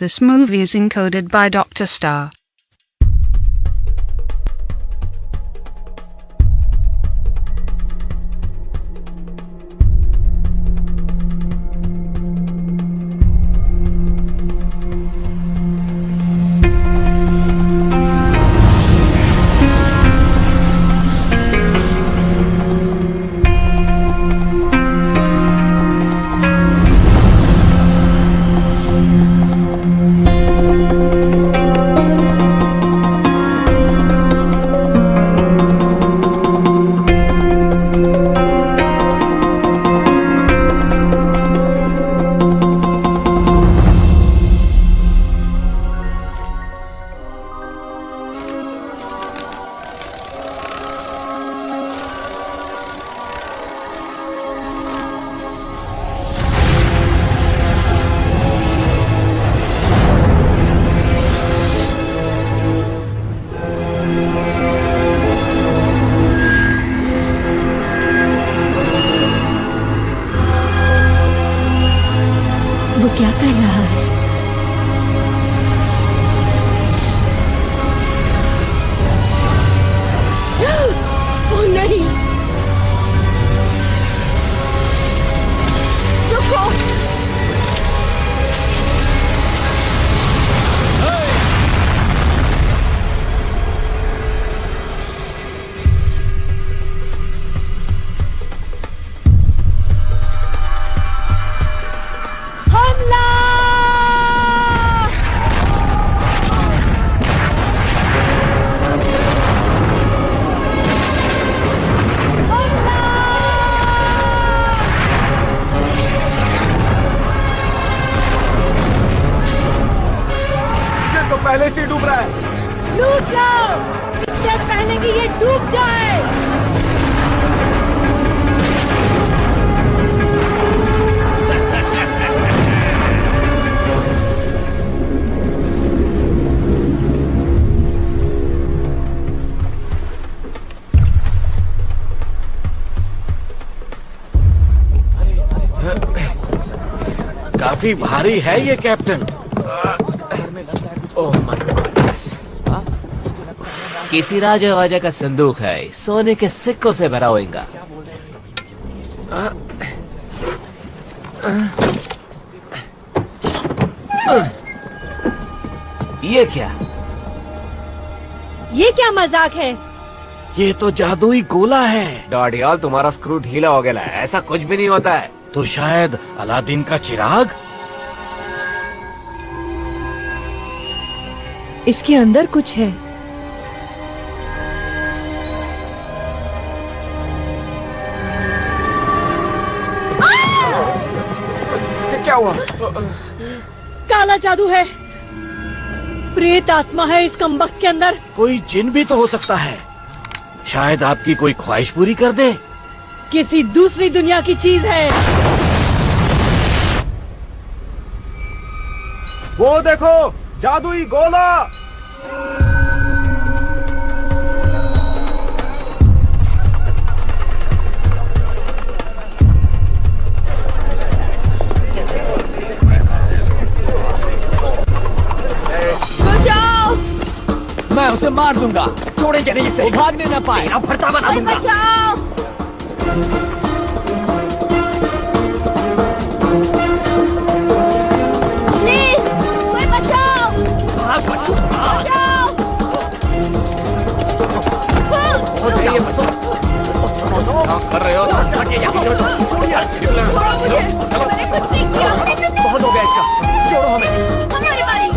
This movie is encoded by Dr. Star. वो क्या कर रहा है? ओह नहीं! रुको! पहले से डूब रहा है। लूट लो इससे पहले कि ये डूब जाए। काफी भारी है ये कैप्टन। किसी राजा वाजा का संदूक है, सोने के सिक्कों से भरा होगा। ये क्या? ये क्या मजाक है? ये तो जादुई गोला है। डॉडियाल, तुम्हारा स्क्रू ढीला हो गया है। ऐसा कुछ भी नहीं होता है। तो शायद अलादीन का चिराग? इसके अंदर कुछ है। क्या हुआ? काला जादू है। प्रेत आत्मा है इस कमबख्त के अंदर। कोई जिन भी तो हो सकता है। शायद आपकी कोई ख्वाहिश पूरी कर दे। किसी दूसरी दुनिया की चीज है। वो देखो, जादुई गोला। बचाओ! मैं उसे मार दूंगा, छोड़ेंगे नहीं इसे। भागने न पाए। फरता बना दूंगा। बचाओ! प्लीज, कोई बचाओ! भाग बच्चों, भाग। बचाओ! ये बसो। क्या कर रहे हो? हटिए यहाँ से। छोड़िए। मैंने कुछ नहीं किया। बहुत हो गया इसका। छोड़ो हमें। हमारी बारी।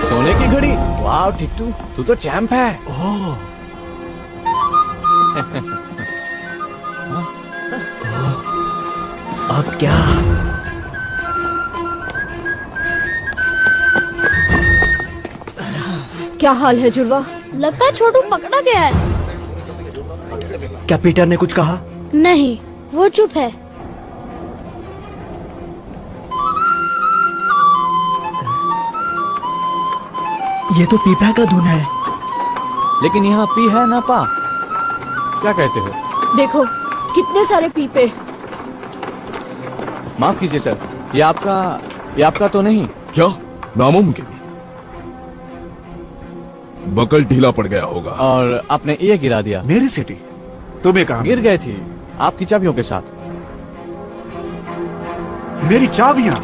सोने की घड़ी। वाह टिट्टू, तू तो चैंप है। ओह। अब क्या? क्या हाल है जुड़वा? लगता है छोटू पकड़ा गया है। क्या पीटर ने कुछ कहा? नहीं, वो चुप है। ये तो पीपा का धुन है। लेकिन यहाँ पी है ना पा, क्या कहते हो? देखो कितने सारे पीपे। माफ कीजिए सर, ये आपका तो नहीं? क्या? नामुमकिन। बकल ढीला पड़ गया होगा। और आपने ये गिरा दिया। मेरी सिटी तुम्हें कहा? गिर गई थी आपकी चाबियों के साथ। मेरी चाबियां?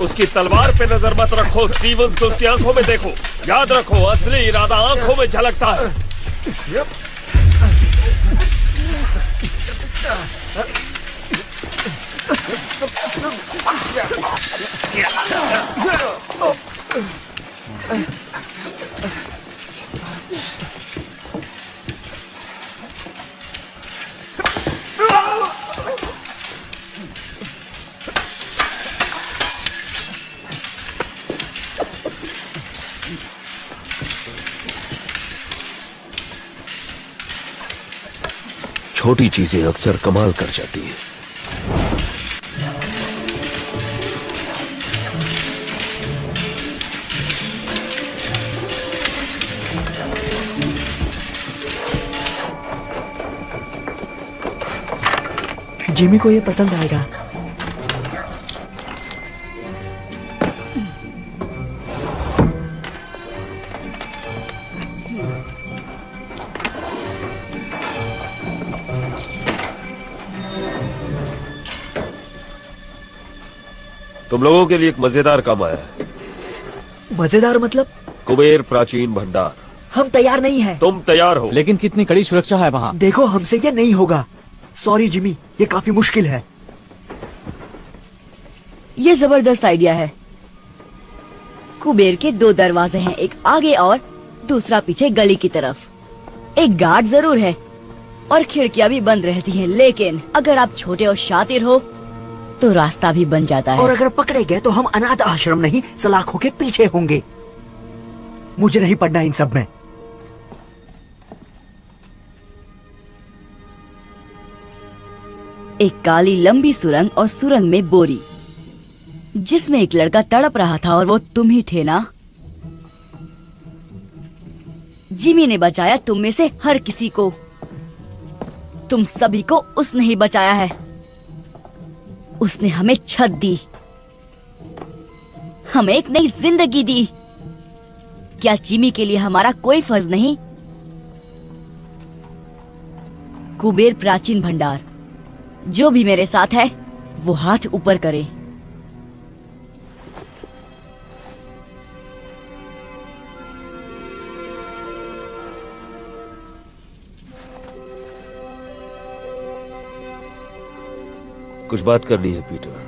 उसकी तलवार पे नजर मत रखो स्टीवंस, को उसकी आंखों में देखो। याद रखो, असली इरादा आंखों में झलकता है। छोटी चीजें अक्सर कमाल कर जाती हैं। जिमी को ये पसंद आएगा। तुम लोगों के लिए एक मजेदार काम आया है। मजेदार मतलब? कुबेर प्राचीन भंडार। हम तैयार नहीं हैं। तुम तैयार हो? लेकिन कितनी कड़ी सुरक्षा है वहाँ। देखो हमसे ये नहीं होगा। सॉरी जिमी, ये काफी मुश्किल है। ये जबरदस्त आइडिया है। कुबेर के 2 दरवाजे हैं, एक आगे और दूसरा पीछे गली की तरफ। एक गार्ड जरूर है और खिड़कियां भी बंद रहती हैं, लेकिन अगर आप छोटे और शातिर हो तो रास्ता भी बन जाता है। और अगर पकड़े गए तो हम अनाथ आश्रम नहीं, सलाखों के पीछे होंगे। मुझे नहीं पढ़ना इन सब में। एक काली लंबी सुरंग और सुरंग में बोरी, जिसमें एक लड़का तड़प रहा था और वो तुम ही थे ना? जिमी ने बचाया तुम में से हर किसी को। तुम सभी को उसने ही बचाया है। उसने हमें छत दी, हमें एक नई जिंदगी दी। क्या जिमी के लिए हमारा कोई फर्ज नहीं? कुबेर प्राचीन भंडार, जो भी मेरे साथ है वो हाथ ऊपर करे। कुछ बात करनी है पीटर।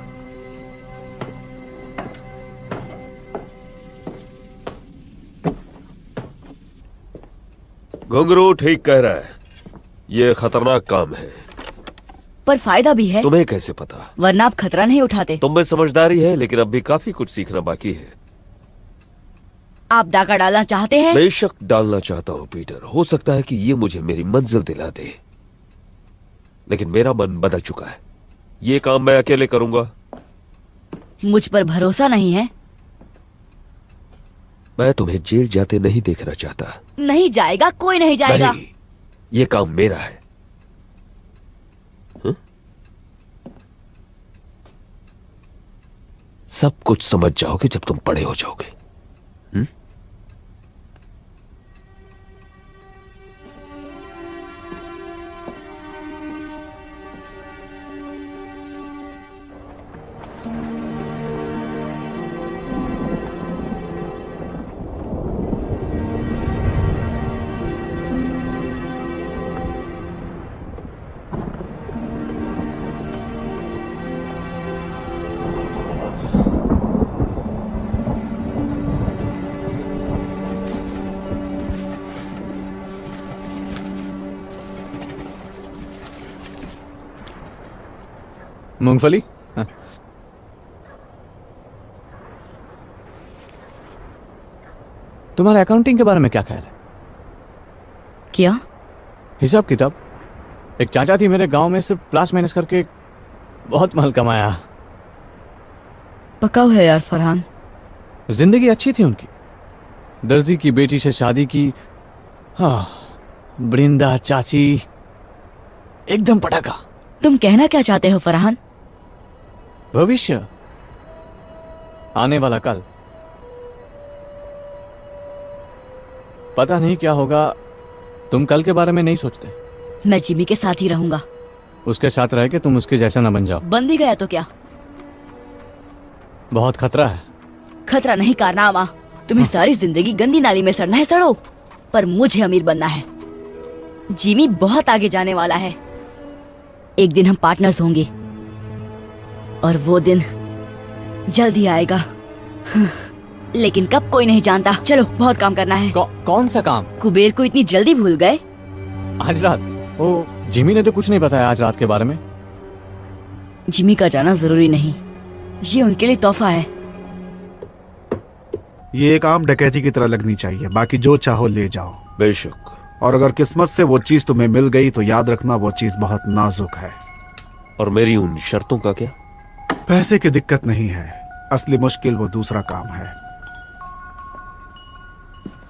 घुंघरू ठीक कह रहा है, ये खतरनाक काम है। पर फायदा भी है। तुम्हें कैसे पता? वरना आप खतरा नहीं उठाते। तुम में समझदारी है, लेकिन अब भी काफी कुछ सीखना बाकी है। आप डाका डालना चाहते हैं? बेशक डालना चाहता हूं पीटर। हो सकता है कि ये मुझे मेरी मंजिल दिला दे, लेकिन मेरा मन बदल चुका है। ये काम मैं अकेले करूंगा। मुझ पर भरोसा नहीं है? मैं तुम्हें जेल जाते नहीं देखना चाहता। नहीं जाएगा, कोई नहीं जाएगा। नहीं, ये काम मेरा है। सब कुछ समझ जाओगे जब तुम बड़े हो जाओगे। मूंगफली? तुम्हारा अकाउंटिंग के बारे में क्या ख्याल है? क्या? हिसाब किताब। एक चाचा थी मेरे गांव में, सिर्फ प्लस माइनस करके बहुत माल कमाया। पकाओ है यार फरहान। जिंदगी अच्छी थी उनकी। दर्जी की बेटी से शादी की। हाँ, बृंदा चाची, एकदम पटाखा। तुम कहना क्या चाहते हो फरहान? भविष्य, आने वाला कल। पता नहीं क्या होगा। तुम कल के बारे में नहीं सोचते। मैं जिमी के साथ ही रहूंगा। उसके साथ रह के तुम उसके जैसा ना बन जाओ। बन भी गया तो क्या? बहुत खतरा है। खतरा नहीं कारनामा। तुम्हें सारी जिंदगी गंदी नाली में सड़ना है, सड़ो, पर मुझे अमीर बनना है। जिमी बहुत आगे जाने वाला है। एक दिन हम पार्टनर्स होंगे और वो दिन जल्दी आएगा। लेकिन कब कोई नहीं जानता। चलो, बहुत काम करना है। कौन सा काम? कुबेर को इतनी जल्दी भूल गए? आज रात? ओ, जिमी ने तो कुछ नहीं बताया आज रात के बारे में। जिमी का जाना जरूरी नहीं, ये उनके लिए तोहफा है। ये एक आम डकैती की तरह लगनी चाहिए। बाकी जो चाहो ले जाओ। बेशक। और अगर किस्मत से वो चीज तुम्हें मिल गई तो याद रखना वो चीज बहुत नाजुक है। और मेरी उन शर्तों का क्या? पैसे की दिक्कत नहीं है, असली मुश्किल वो दूसरा काम है।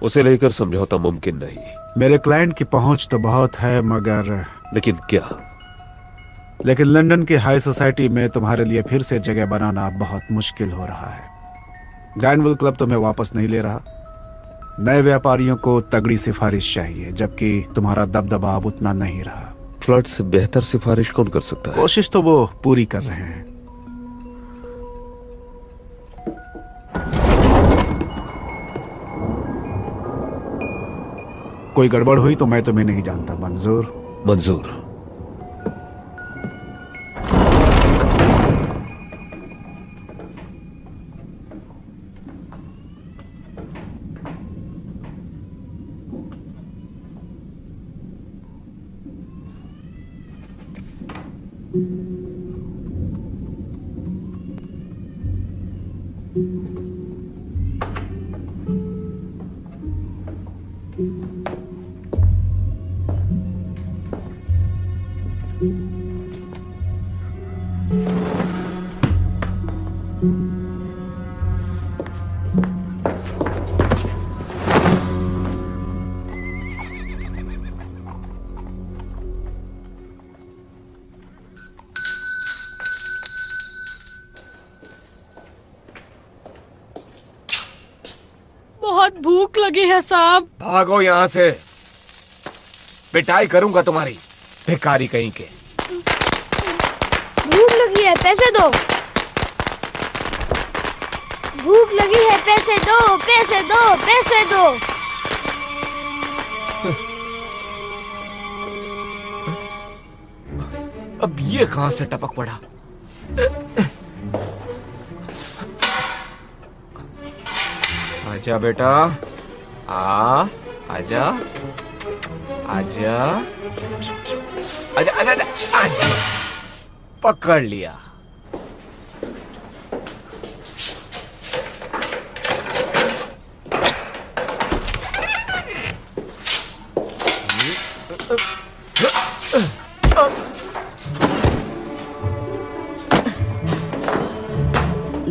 उसे लेकर समझौता मुमकिन नहीं। मेरे क्लाइंट की पहुंच तो बहुत है, मगर लेकिन क्या? लेकिन लंदन की हाई सोसाइटी में तुम्हारे लिए फिर से जगह बनाना बहुत मुश्किल हो रहा है। ग्रैंडविल क्लब तुम्हें वापस नहीं ले रहा। नए व्यापारियों को तगड़ी सिफारिश चाहिए, जबकि तुम्हारा दबदबा अब उतना नहीं रहा। फ्लड से बेहतर सिफारिश कौन कर सकता है? कोशिश तो वो पूरी कर रहे हैं। कोई गड़बड़ हुई तो मैं तुम्हें नहीं जानता। मंजूर? मंजूर। बहुत भूख लगी है साहब। भागो यहाँ से, पिटाई करूंगा तुम्हारी, भिखारी कहीं के। भूख लगी है, पैसे दो। भूख लगी है, पैसे दो, पैसे दो, पैसे दो। अब ये कहां से टपक पड़ा? आजा बेटा, आजा, आजा, आजा, आजा, आजा, पकड़ लिया।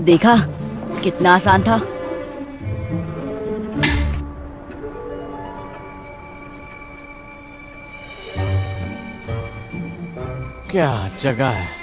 देखा कितना आसान था। क्या जगह है।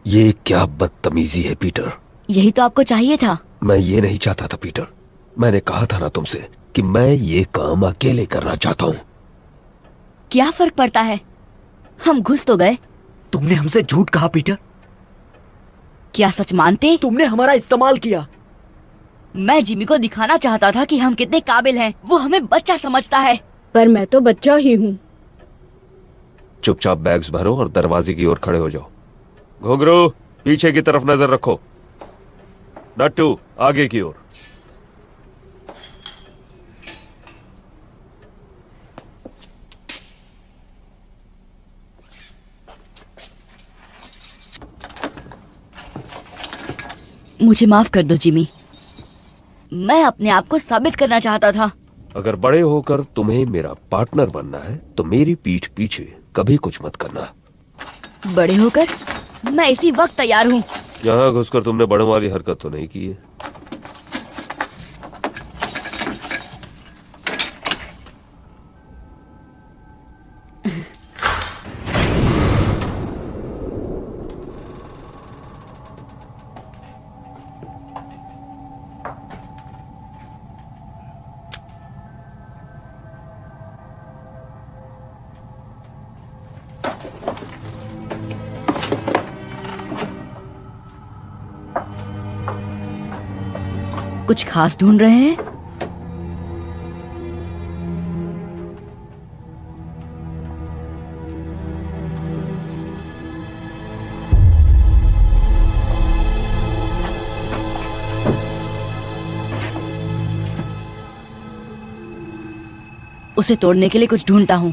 ये क्या बदतमीजी है पीटर। यही तो आपको चाहिए था। मैं ये नहीं चाहता था पीटर। मैंने कहा था ना तुमसे कि मैं ये काम अकेले करना चाहता हूं। क्या फर्क पड़ता है, हम घुस तो गए। तुमने हमसे झूठ कहा पीटर। क्या सच मानते? तुमने हमारा इस्तेमाल किया। मैं जिमी को दिखाना चाहता था कि हम कितने काबिल हैं। वो हमें बच्चा समझता है। पर मैं तो बच्चा ही हूँ। चुपचाप बैग्स भरो और दरवाजे की ओर खड़े हो जाओ। घुंघरू, पीछे की तरफ नजर रखो। नट्टू, आगे की ओर। मुझे माफ कर दो जिमी, मैं अपने आप को साबित करना चाहता था। अगर बड़े होकर तुम्हें मेरा पार्टनर बनना है तो मेरी पीठ पीछे कभी कुछ मत करना। बड़े होकर मैं इसी वक्त तैयार हूँ। यहाँ घुसकर तुमने बड़ों वाली हरकत तो नहीं की है? कुछ खास ढूंढ रहे हैं? उसे तोड़ने के लिए कुछ ढूंढता हूं।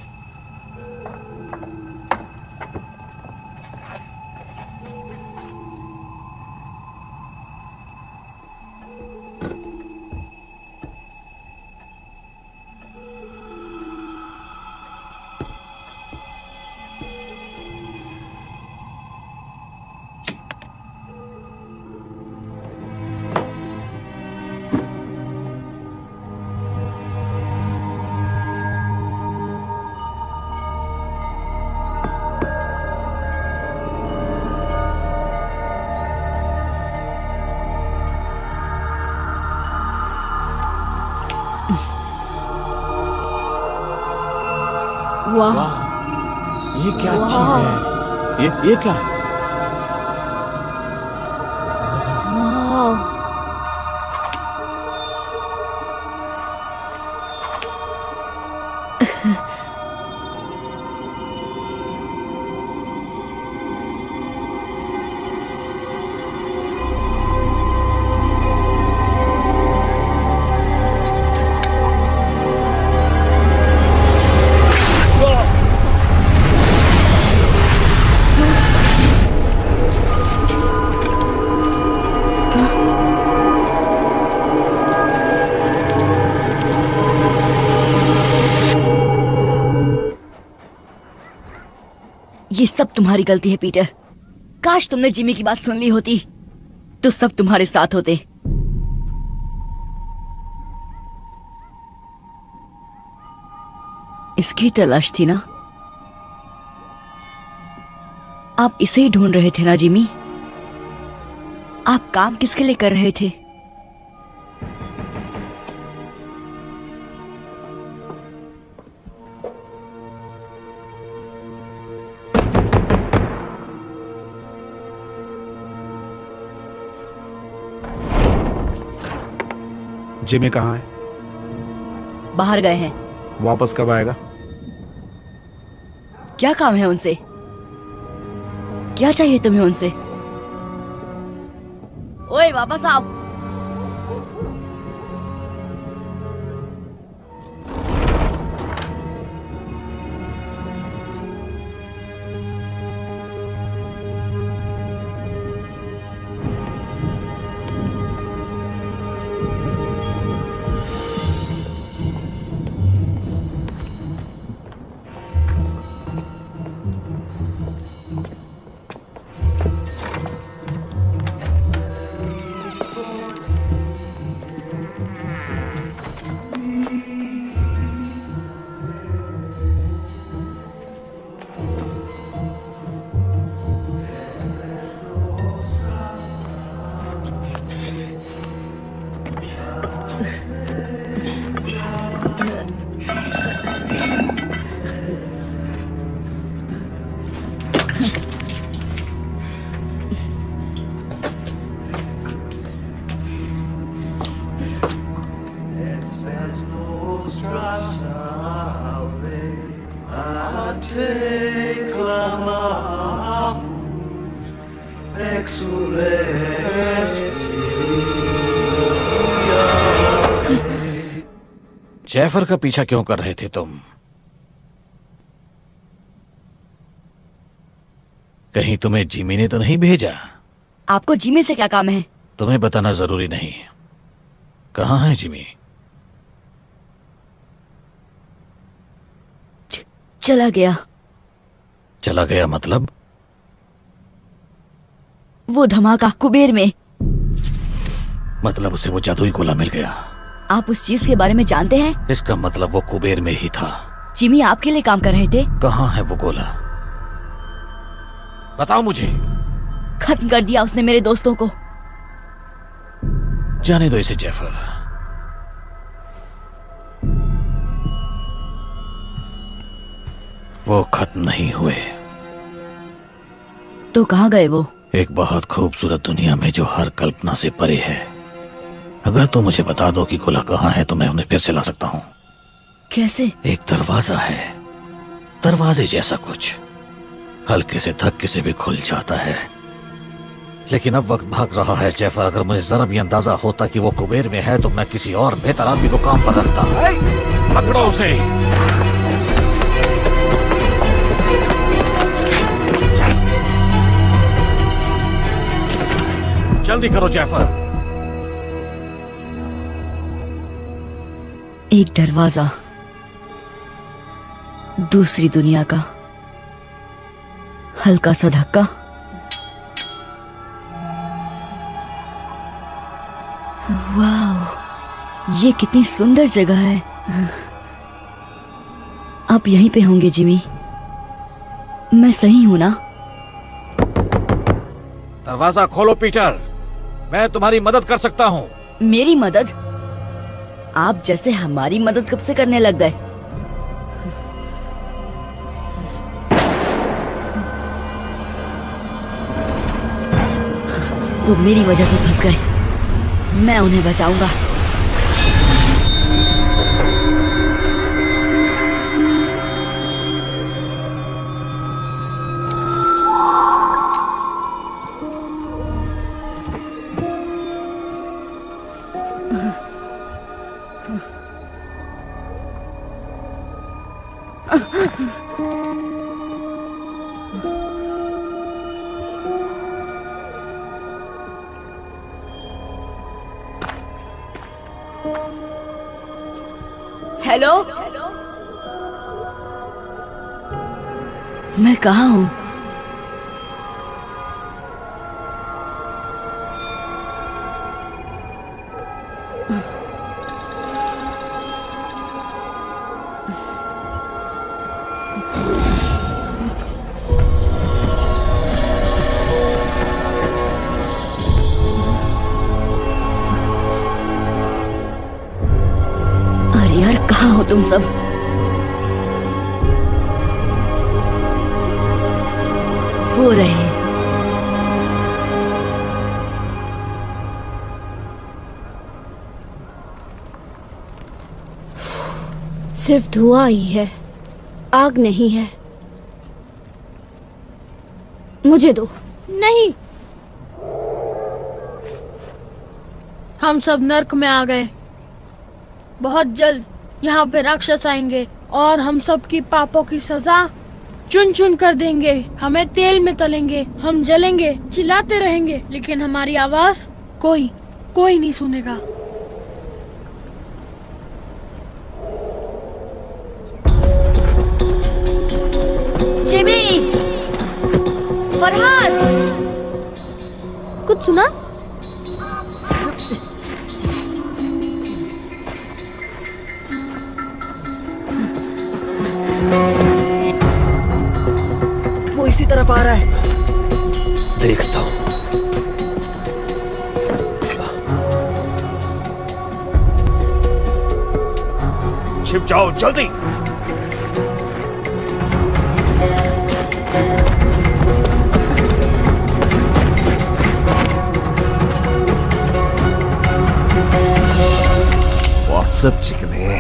वाह, ये क्या चीज है? ये क्या? वाह, ये सब तुम्हारी गलती है पीटर। काश तुमने जिमी की बात सुन ली होती तो सब तुम्हारे साथ होते। इसकी तलाश थी ना? आप इसे ही ढूंढ रहे थे ना जिमी? आप काम किसके लिए कर रहे थे? जिमी कहाँ है? बाहर गए हैं। वापस कब आएगा? क्या काम है उनसे? क्या चाहिए तुम्हें उनसे? ओए वापस आओ। जैफर का पीछा क्यों कर रहे थे तुम? कहीं तुम्हें जिमी ने तो नहीं भेजा? आपको जिमी से क्या काम है? तुम्हें बताना जरूरी नहीं। कहाँ है जिमी? चला गया। चला गया मतलब? वो धमाका कुबेर में। मतलब उसे वो जादुई गोला मिल गया। आप उस चीज के बारे में जानते हैं? इसका मतलब वो कुबेर में ही था। जिमी आपके लिए काम कर रहे थे। कहाँ है वो गोला? बताओ मुझे। खत्म कर दिया उसने मेरे दोस्तों को। जाने दो इसे जैफर। वो खत्म नहीं हुए। तो कहाँ गए वो? एक बहुत खूबसूरत दुनिया में जो हर कल्पना से परे है। अगर तुम मुझे बता दो कि गोला कहाँ है तो मैं उन्हें फिर से ला सकता हूँ। कैसे? एक दरवाजा है, दरवाजे जैसा कुछ, हल्के से धक्के से भी खुल जाता है। लेकिन अब वक्त भाग रहा है जैफर। अगर मुझे जरा भी अंदाजा होता कि वो कुबेर में है तो मैं किसी और बेहतर आदमी को काम पर रखता। पकड़ो उसे। जल्दी करो जैफर। एक दरवाजा दूसरी दुनिया का, हल्का सा धक्का, वाह, ये कितनी सुंदर जगह है। आप यहीं पे होंगे जिमी? मैं सही हूं ना? दरवाजा खोलो पीटर, मैं तुम्हारी मदद कर सकता हूँ। मेरी मदद? आप जैसे हमारी मदद कब से करने लग गए? वो मेरी वजह से फंस गए। मैं उन्हें बचाऊंगा। हेलो, मैं कहाँ हूँ? कहाँ हो तुम सब? वो रहे। सिर्फ धुआं ही है, आग नहीं है। मुझे दो। नहीं, हम सब नर्क में आ गए। बहुत जल्द यहाँ पे राक्षस आएंगे और हम सब की पापों की सजा चुन चुन कर देंगे। हमें तेल में तलेंगे, हम जलेंगे, चिल्लाते रहेंगे, लेकिन हमारी आवाज कोई नहीं सुनेगा। जिमी, फरहाद, कुछ सुना? वो इसी तरफ आ रहा है। देखता हूं। छिप जाओ जल्दी। व्हाट्सएप चिकने,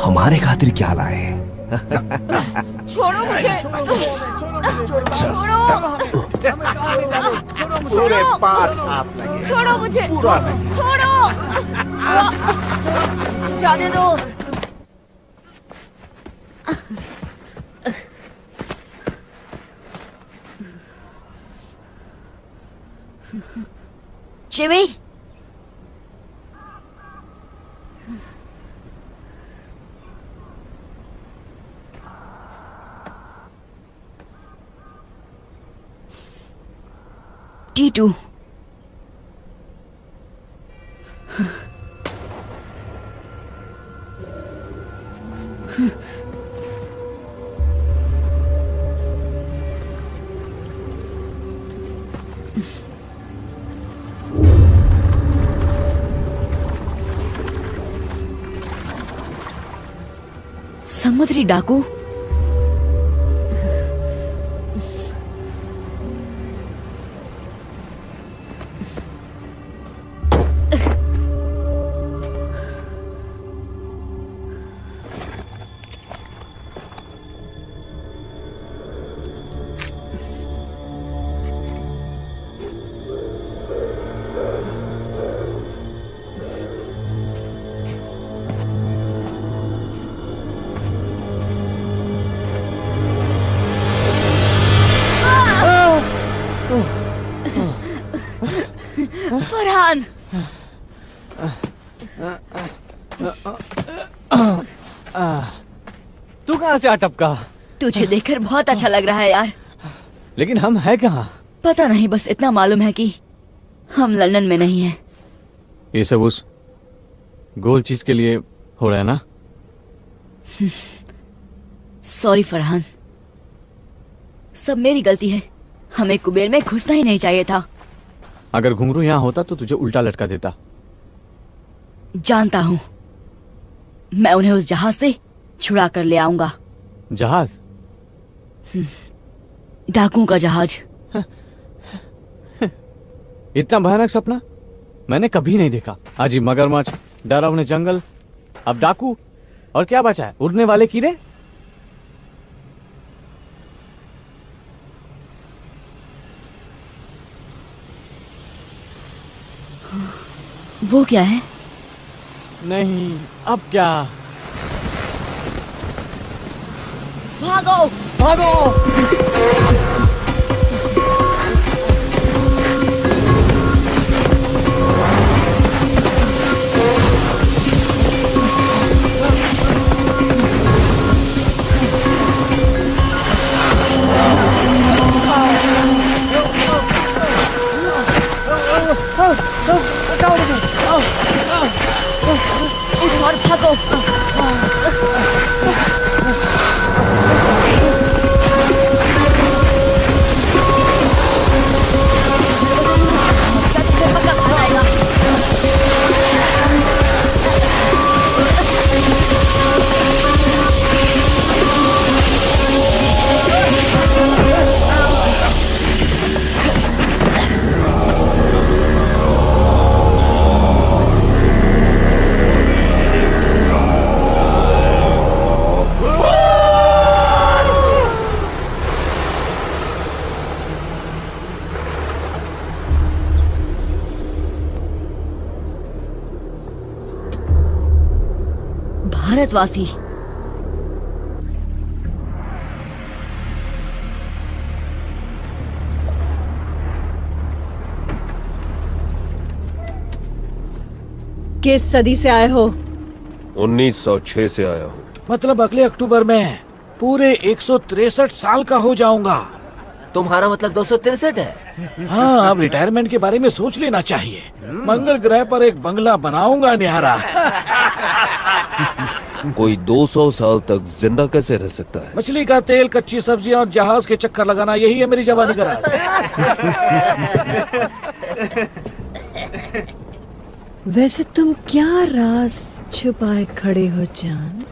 हमारे खातिर क्या लाए? छोड़ो मुझे। छोड़ो। पूरे 5 हाथ लगे। छोड़ो मुझे। पूरा नहीं। छोड़ो। जाने दो। Jimmy, T2। समुद्री डाकू। फरहान, तू कहाँ से आ टपका? तुझे देखकर बहुत अच्छा लग रहा है यार। लेकिन हम हैं कहाँ? पता नहीं, बस इतना मालूम है कि हम लंदन में नहीं हैं। ये सब उस गोल चीज के लिए हो रहा है ना? सॉरी फरहान, सब मेरी गलती है। हमें कुबेर में घुसना ही नहीं चाहिए था। अगर घुंघरू यहाँ होता तो तुझे उल्टा लटका देता। जानता हूं, मैं उन्हें उस जहाज से छुड़ा कर ले आऊंगा। जहाज? डाकुओं का जहाज। इतना भयानक सपना मैंने कभी नहीं देखा। अजीब मगरमच्छ, डरावने जंगल, अब डाकू, और क्या बचा है? उड़ने वाले कीड़े। वो क्या है? नहीं, अब क्या? भागो भागो! उठ और भागो। भारतवासी, किस सदी से आए हो? 1906 से आया हूँ। मतलब अगले अक्टूबर में पूरे 163 साल का हो जाऊंगा। तुम्हारा मतलब 263 है? हाँ, अब रिटायरमेंट के बारे में सोच लेना चाहिए। मंगल ग्रह पर एक बंगला बनाऊंगा न्यारा। कोई 200 साल तक जिंदा कैसे रह सकता है? मछली का तेल, कच्ची सब्जियां और जहाज के चक्कर लगाना, यही है मेरी जवानी का राज। वैसे तुम क्या राज छुपाए खड़े हो जान?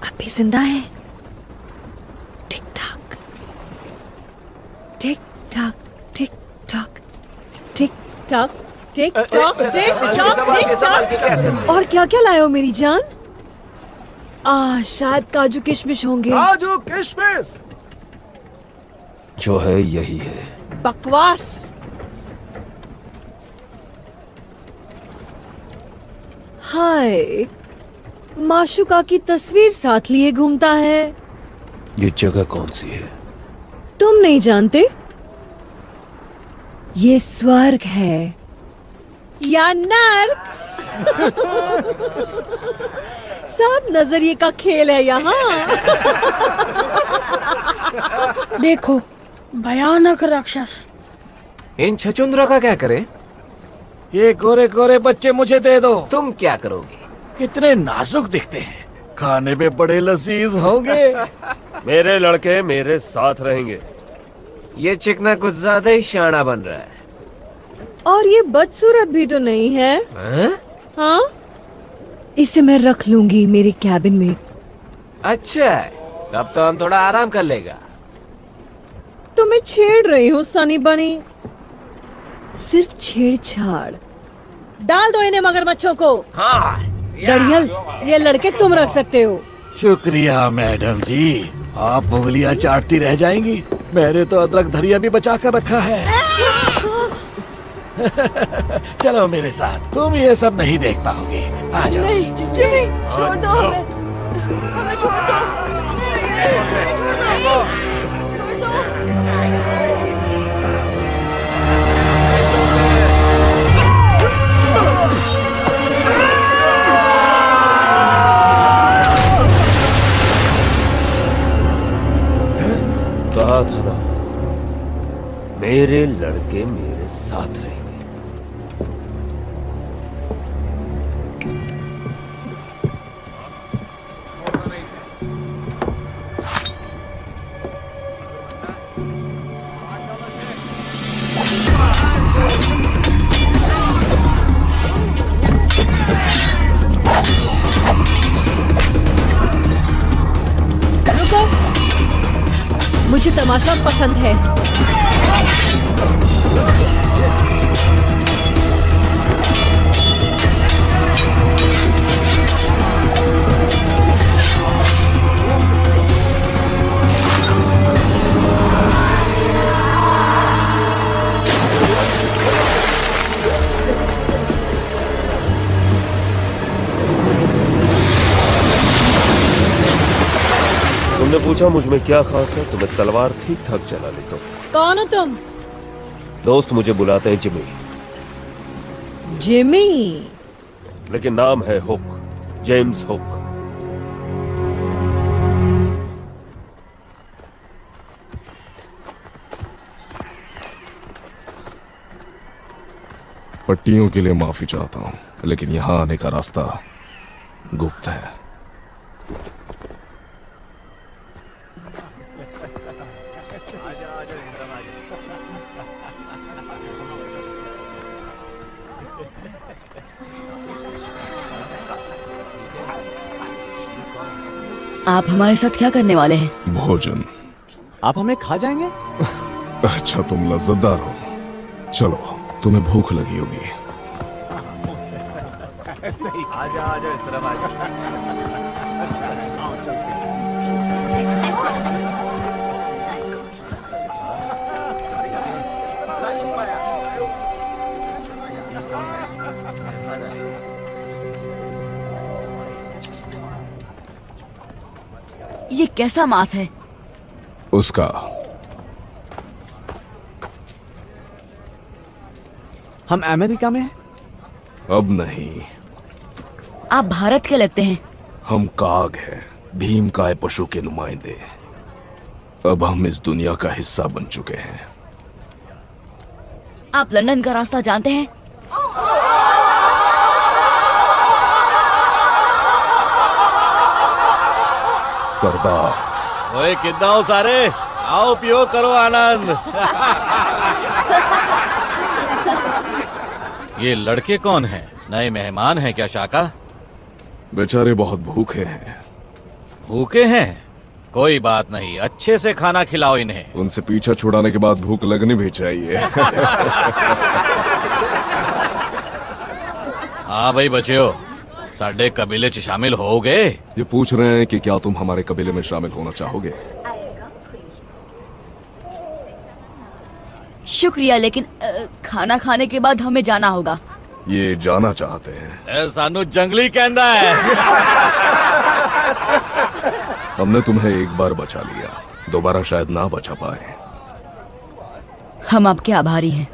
अभी जिंदा है? Tick tock tick tock tick tock tick tock tick tock tick tock tick tock. और क्या क्या लाए हो मेरी जान? शायद काजू किशमिश होंगे। काजू किशमिश जो है यही है। बकवास। हाय, माशुका की तस्वीर साथ लिए घूमता है। ये जगह कौन सी है? तुम नहीं जानते? ये स्वर्ग है या नर्क। सब नजरिए का खेल है यहाँ। देखो, भयानक राक्षस। इन छचुंद्रों का क्या करें? ये गोरे गोरे बच्चे मुझे दे दो। तुम क्या करोगे? कितने नाजुक दिखते हैं, खाने में बड़े लजीज होंगे। मेरे लड़के मेरे साथ रहेंगे। ये चिकना कुछ ज्यादा ही शाना बन रहा है। और ये बदसूरत भी तो नहीं है। हाँ, इसे मैं रख लूंगी मेरे कैबिन में। अच्छा है, तब तो हम थोड़ा आराम कर लेगा। तो मैं छेड़ रही हूँ सनी बनी। सिर्फ छेड़छाड़। डाल दो इन्हें मगरमच्छों को। हाँ, दड़ियल, ये लड़के तुम रख सकते हो। शुक्रिया मैडम जी, आप उंगलियां चाटती रह जाएंगी। मैंने तो अदरक धनिया भी बचा कर रखा है। चलो मेरे साथ, तुम ये सब नहीं देख पाओगे। आ जाओ। नहीं, जिमी, छोड़ दो हमें। हमें छोड़ दो। छोड़ दो। कहा था ना, मेरे लड़के मेरे साथ रहेंगे। रुको, मुझे तमाशा पसंद है। तुमने पूछा मुझ में क्या खास है, तो मैं तलवार ठीक ठाक चला लेता हूँ। कौन हो तुम? दोस्त मुझे बुलाते हैं जिमी, जिमी। लेकिन नाम है हुक, जेम्स हुक। पट्टियों के लिए माफी चाहता हूँ, लेकिन यहाँ आने का रास्ता गुप्त है। आप हमारे साथ क्या करने वाले हैं? भोजन। आप हमें खा जाएंगे? अच्छा, तुम लज्जतदार हो। चलो, तुम्हें भूख लगी होगी। आजा इस तरफ आजा। अच्छा, आओ चलते हैं। ये कैसा मांस है? उसका। हम अमेरिका में हैं? अब नहीं। आप भारत के लगते हैं। हम काग हैं, भीम काय पशु के नुमाइंदे। अब हम इस दुनिया का हिस्सा बन चुके हैं। आप लंदन का रास्ता जानते हैं? सरदार। ओए कितना हो सारे, आओ पियो करो आनंद। ये लड़के कौन हैं? नए मेहमान हैं क्या शाका? बेचारे बहुत भूखे हैं। भूखे हैं? कोई बात नहीं, अच्छे से खाना खिलाओ इन्हें। उनसे पीछा छुड़ाने के बाद भूख लगनी भी चाहिए। हाँ भाई बच्चों, साडे कबीले च शामिल होगे? ये पूछ रहे हैं कि क्या तुम हमारे कबीले में शामिल होना चाहोगे? शुक्रिया, लेकिन खाना खाने के बाद हमें जाना होगा। ये जाना चाहते हैं। सानू जंगली कहंदा है। हमने तुम्हें एक बार बचा लिया, दोबारा शायद ना बचा पाए। हम आपके आभारी हैं,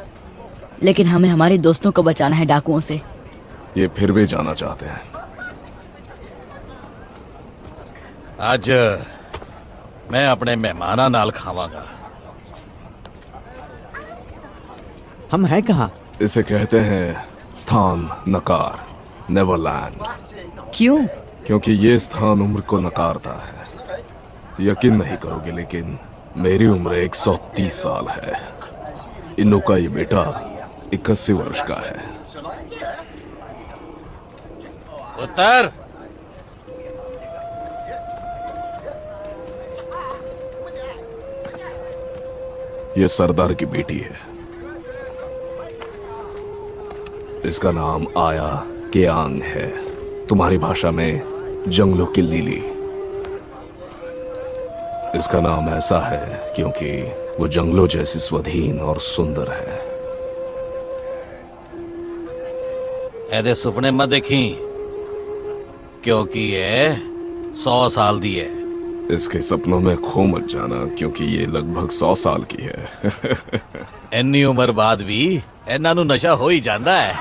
लेकिन हमें हमारे दोस्तों को बचाना है डाकुओं से। ये फिर भी जाना चाहते हैं। आज मैं अपने मेहमाना नाल खावांगा। हम हैं कहाँ? इसे कहते हैं स्थान नकार, नेवरलैंड। क्यों? क्योंकि ये स्थान उम्र को नकारता है। यकीन नहीं करोगे, लेकिन मेरी उम्र 130 साल है। इन्नू का ये बेटा 81 वर्ष का है। उत्तर ये सरदार की बेटी है। इसका नाम आया केआंग है, तुम्हारी भाषा में जंगलों की लिली। इसका नाम ऐसा है क्योंकि वो जंगलों जैसी स्वाधीन और सुंदर है। ऐदे सुपने मत देखी, क्योंकि ये 100 साल दी है। इसके सपनों में खो मत जाना, क्योंकि ये लगभग 100 साल की है। इन्नी उम्र बाद भी इन्हां नू नशा हो ही जाता है।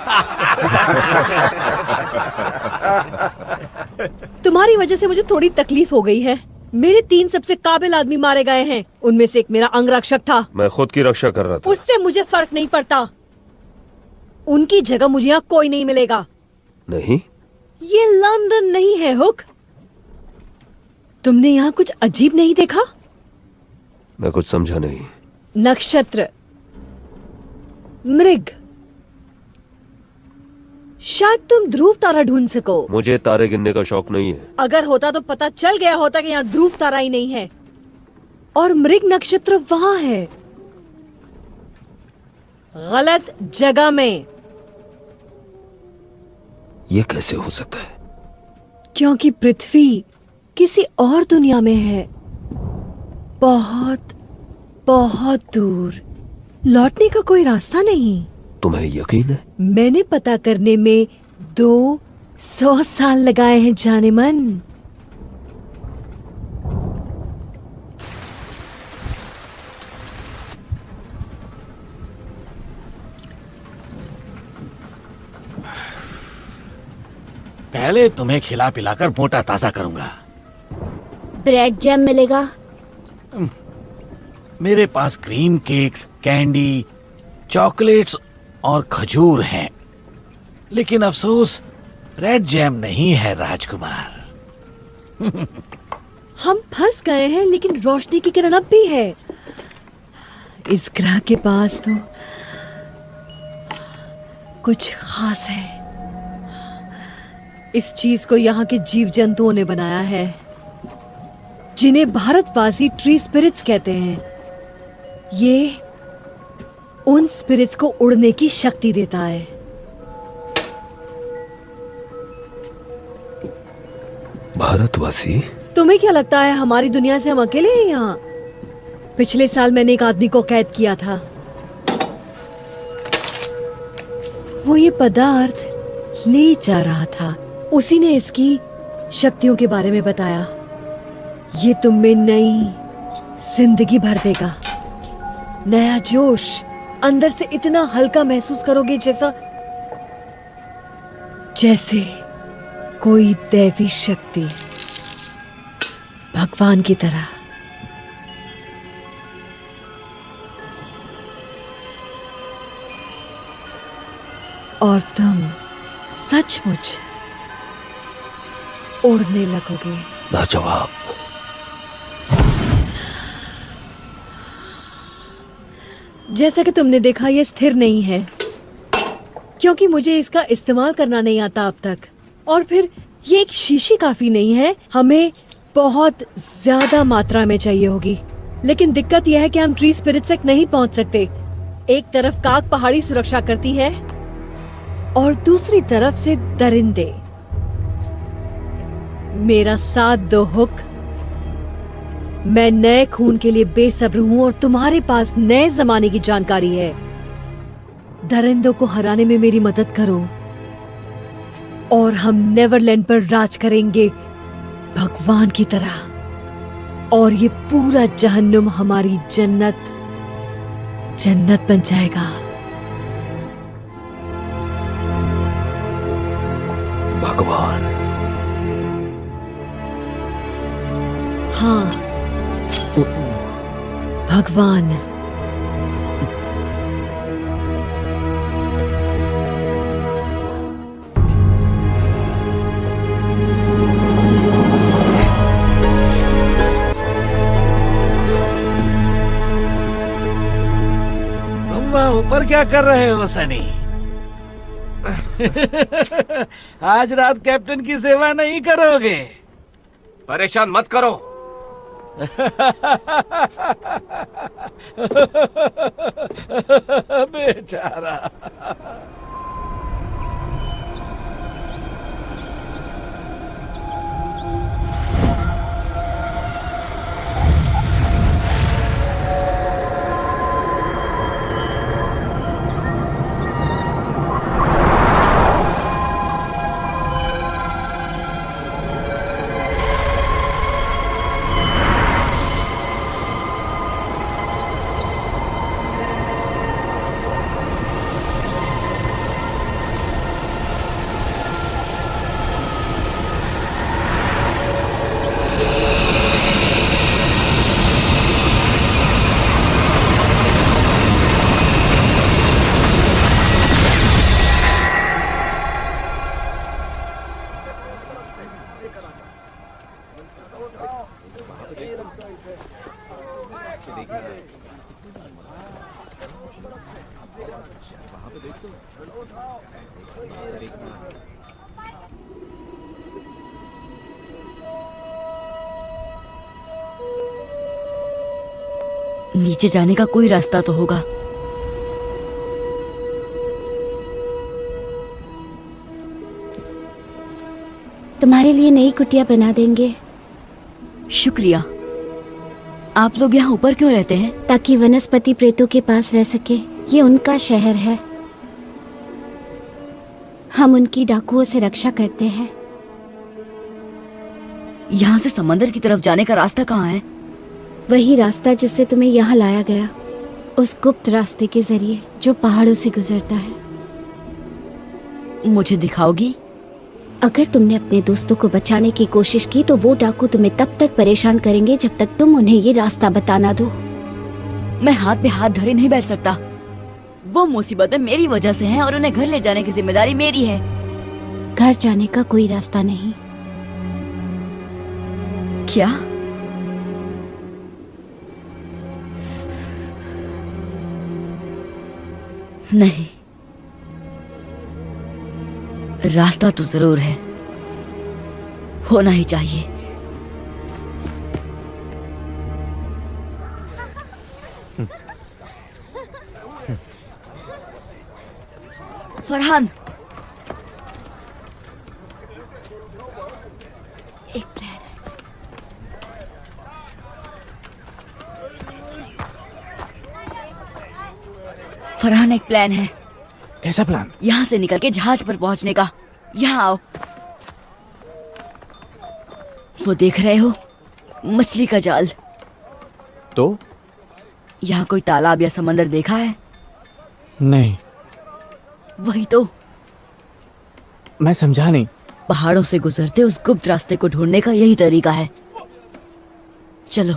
तुम्हारी वजह से मुझे थोड़ी तकलीफ हो गई है। मेरे 3 सबसे काबिल आदमी मारे गए हैं, उनमें से एक मेरा अंगरक्षक था। मैं खुद की रक्षा कर रहा था। उससे मुझे फर्क नहीं पड़ता। उनकी जगह मुझे यहाँ कोई नहीं मिलेगा। नहीं, ये लंदन नहीं है हुक। तुमने यहाँ कुछ अजीब नहीं देखा? मैं कुछ समझा नहीं। नक्षत्र, मृग, शायद तुम ध्रुव तारा ढूंढ सको। मुझे तारे गिनने का शौक नहीं है। अगर होता तो पता चल गया होता कि यहाँ ध्रुव तारा ही नहीं है, और मृग नक्षत्र वहां है, गलत जगह में। ये कैसे हो सकता है? क्योंकि पृथ्वी किसी और दुनिया में है, बहुत बहुत दूर। लौटने का कोई रास्ता नहीं। तुम्हें यकीन है? मैंने पता करने में 200 साल लगाए हैं जाने मन। पहले तुम्हें खिला पिलाकर मोटा ताजा करूंगा। ब्रेड जैम मिलेगा? मेरे पास क्रीम केक्स, कैंडी, चॉकलेट्स और खजूर हैं, लेकिन अफसोस ब्रेड जैम नहीं है राजकुमार। हम फंस गए हैं, लेकिन रोशनी की किरण अब भी है। इस ग्रह के पास तो कुछ खास है। इस चीज को यहाँ के जीव जंतुओं ने बनाया है, जिन्हें भारतवासी ट्री स्पिरिट्स कहते हैं। ये उन स्पिरिट्स को उड़ने की शक्ति देता है। भारतवासी? तुम्हें क्या लगता है हमारी दुनिया से हम अकेले हैं यहाँ? पिछले साल मैंने एक आदमी को कैद किया था। वो ये पदार्थ ले जा रहा था। उसी ने इसकी शक्तियों के बारे में बताया। ये तुम में नई जिंदगी भर देगा, नया जोश। अंदर से इतना हल्का महसूस करोगे जैसे कोई दैवी शक्ति, भगवान की तरह। और तुम सचमुच उड़ने लगोगे। लाजवाब। जैसा कि तुमने देखा, यह स्थिर नहीं है, क्योंकि मुझे इसका इस्तेमाल करना नहीं आता अब तक। और फिर ये एक शीशी काफी नहीं है, हमें बहुत ज्यादा मात्रा में चाहिए होगी। लेकिन दिक्कत यह है कि हम ट्री स्पिरिट्स तक नहीं पहुंच सकते। एक तरफ काक पहाड़ी सुरक्षा करती है और दूसरी तरफ से दरिंदे। मेरा साथ दो हुक। मैं नए खून के लिए बेसब्र हूं और तुम्हारे पास नए जमाने की जानकारी है। दरिंदों को हराने में मेरी मदद करो और हम नेवरलैंड पर राज करेंगे भगवान की तरह, और ये पूरा जहन्नुम हमारी जन्नत बन जाएगा। भगवान। हाँ, भगवान। तुम वहाँ ऊपर क्या कर रहे हो सनी? आज रात कैप्टन की सेवा नहीं करोगे? परेशान मत करो। बेचारा। नीचे जाने का कोई रास्ता तो होगा। तुम्हारे लिए नई कुटिया बना देंगे। शुक्रिया। आप लोग यहाँ ऊपर क्यों रहते हैं? ताकि वनस्पति प्रेतों के पास रह सके। ये उनका शहर है। हम उनकी डाकुओं से रक्षा करते हैं। यहाँ से समंदर की तरफ जाने का रास्ता कहाँ है? वही रास्ता जिससे तुम्हें यहाँ लाया गया, उस गुप्त रास्ते के जरिए जो पहाड़ों से गुजरता है। मुझे दिखाओगी? अगर तुमने अपने दोस्तों को बचाने की कोशिश की तो वो डाकू तुम्हें तब तक परेशान करेंगे जब तक तुम उन्हें ये रास्ता बताना दो। मैं हाथ पे हाथ धरे नहीं बैठ सकता। वो मुसीबतें मेरी वजह से हैं और उन्हें घर ले जाने की जिम्मेदारी मेरी है। घर जाने का कोई रास्ता नहीं। क्या? नहीं, रास्ता तो जरूर है, होना ही चाहिए। फरहान, एक प्लान है। फरहान, एक प्लान है। कैसा प्लान? यहाँ से निकल के जहाज पर पहुंचने का। यहाँ आओ। वो देख रहे हो, मछली का जाल। तो यहाँ कोई तालाब या समंदर देखा है? नहीं। वही तो। मैं समझा नहीं। पहाड़ों से गुजरते उस गुप्त रास्ते को ढूंढने का यही तरीका है। चलो।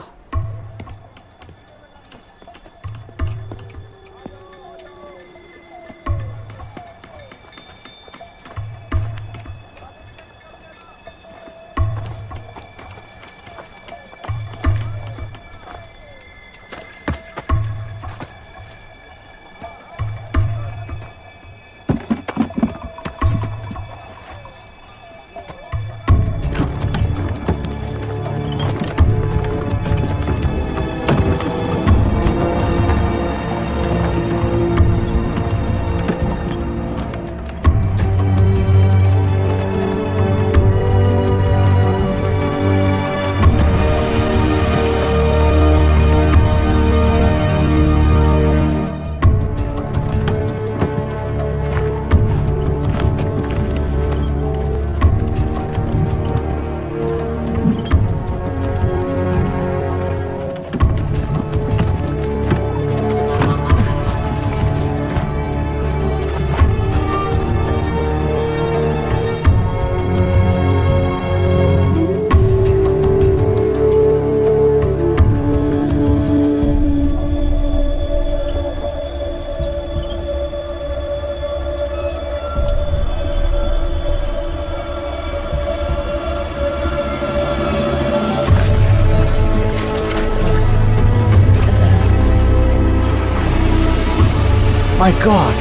माय गॉड,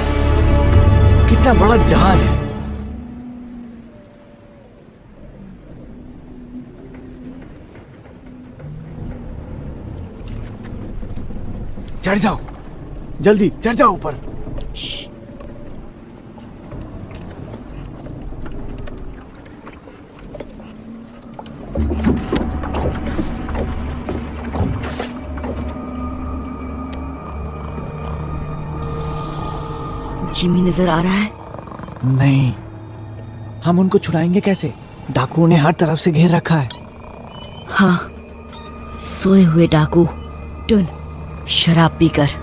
कितना बड़ा जहाज है। चढ़ जाओ, जल्दी चढ़ जाओ ऊपर। जिमी नजर आ रहा है? नहीं, हम उनको छुड़ाएंगे कैसे? डाकुओं ने हर तरफ से घेर रखा है। हाँ, सोए हुए डाकू टुन शराब पीकर।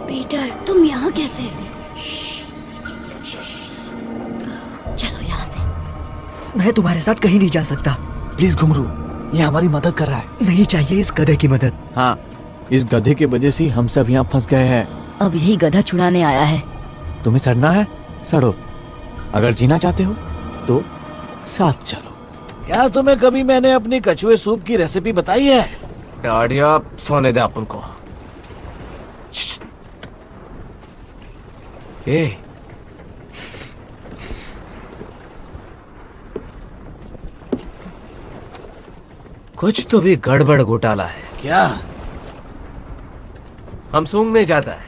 पीटर, तुम यहाँ कैसे? चलो यहाँ से। मैं तुम्हारे साथ कहीं नहीं जा सकता। प्लीज घुंघरू, ये हमारी मदद कर रहा है। नहीं चाहिए इस गधे की मदद। हाँ, इस गधे की वजह से हम सब यहाँ फंस गए हैं। अब यही गधा छुड़ाने आया है। तुम्हें सड़ना है, सड़ो। अगर जीना चाहते हो तो साथ चलो। क्या तुम्हें कभी मैंने अपनी कछुए सूप की रेसिपी बताई है? डाडिया, सोने दे अपन को। ए, कुछ तो भी गड़बड़ घोटाला है। क्या? हम सूंघने जाता है।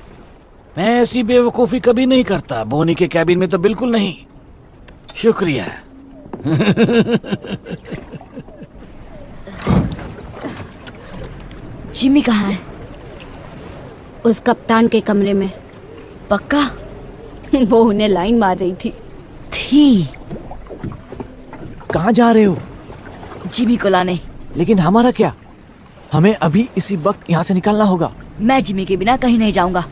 मैं ऐसी बेवकूफी कभी नहीं करता। बोनी के कैबिन में तो बिल्कुल नहीं। शुक्रिया। जिमी कहाँ है? उस कप्तान के कमरे में। पक्का? वो उन्हें लाइन मार रही थी। कहाँ जा रहे हो? जिमी को लाने। लेकिन हमारा क्या? हमें अभी इसी वक्त यहाँ से निकलना होगा। मैं जिमी के बिना कहीं नहीं जाऊंगा।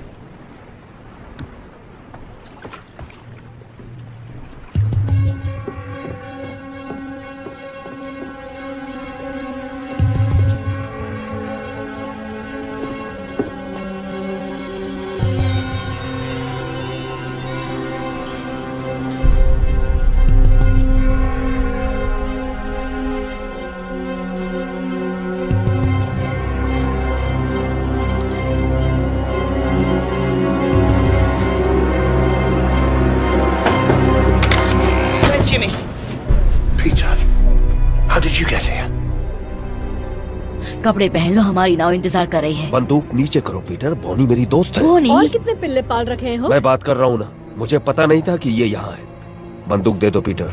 कपड़े पहन लो, हमारी नाव इंतजार कर रही है। बंदूक नीचे करो पीटर, बोनी मेरी दोस्त है। बोनी? और कितने पिल्ले पाल रखे हो? मैं बात कर रहा हूँ ना, मुझे पता नहीं था कि ये यहाँ है। बंदूक दे दो पीटर।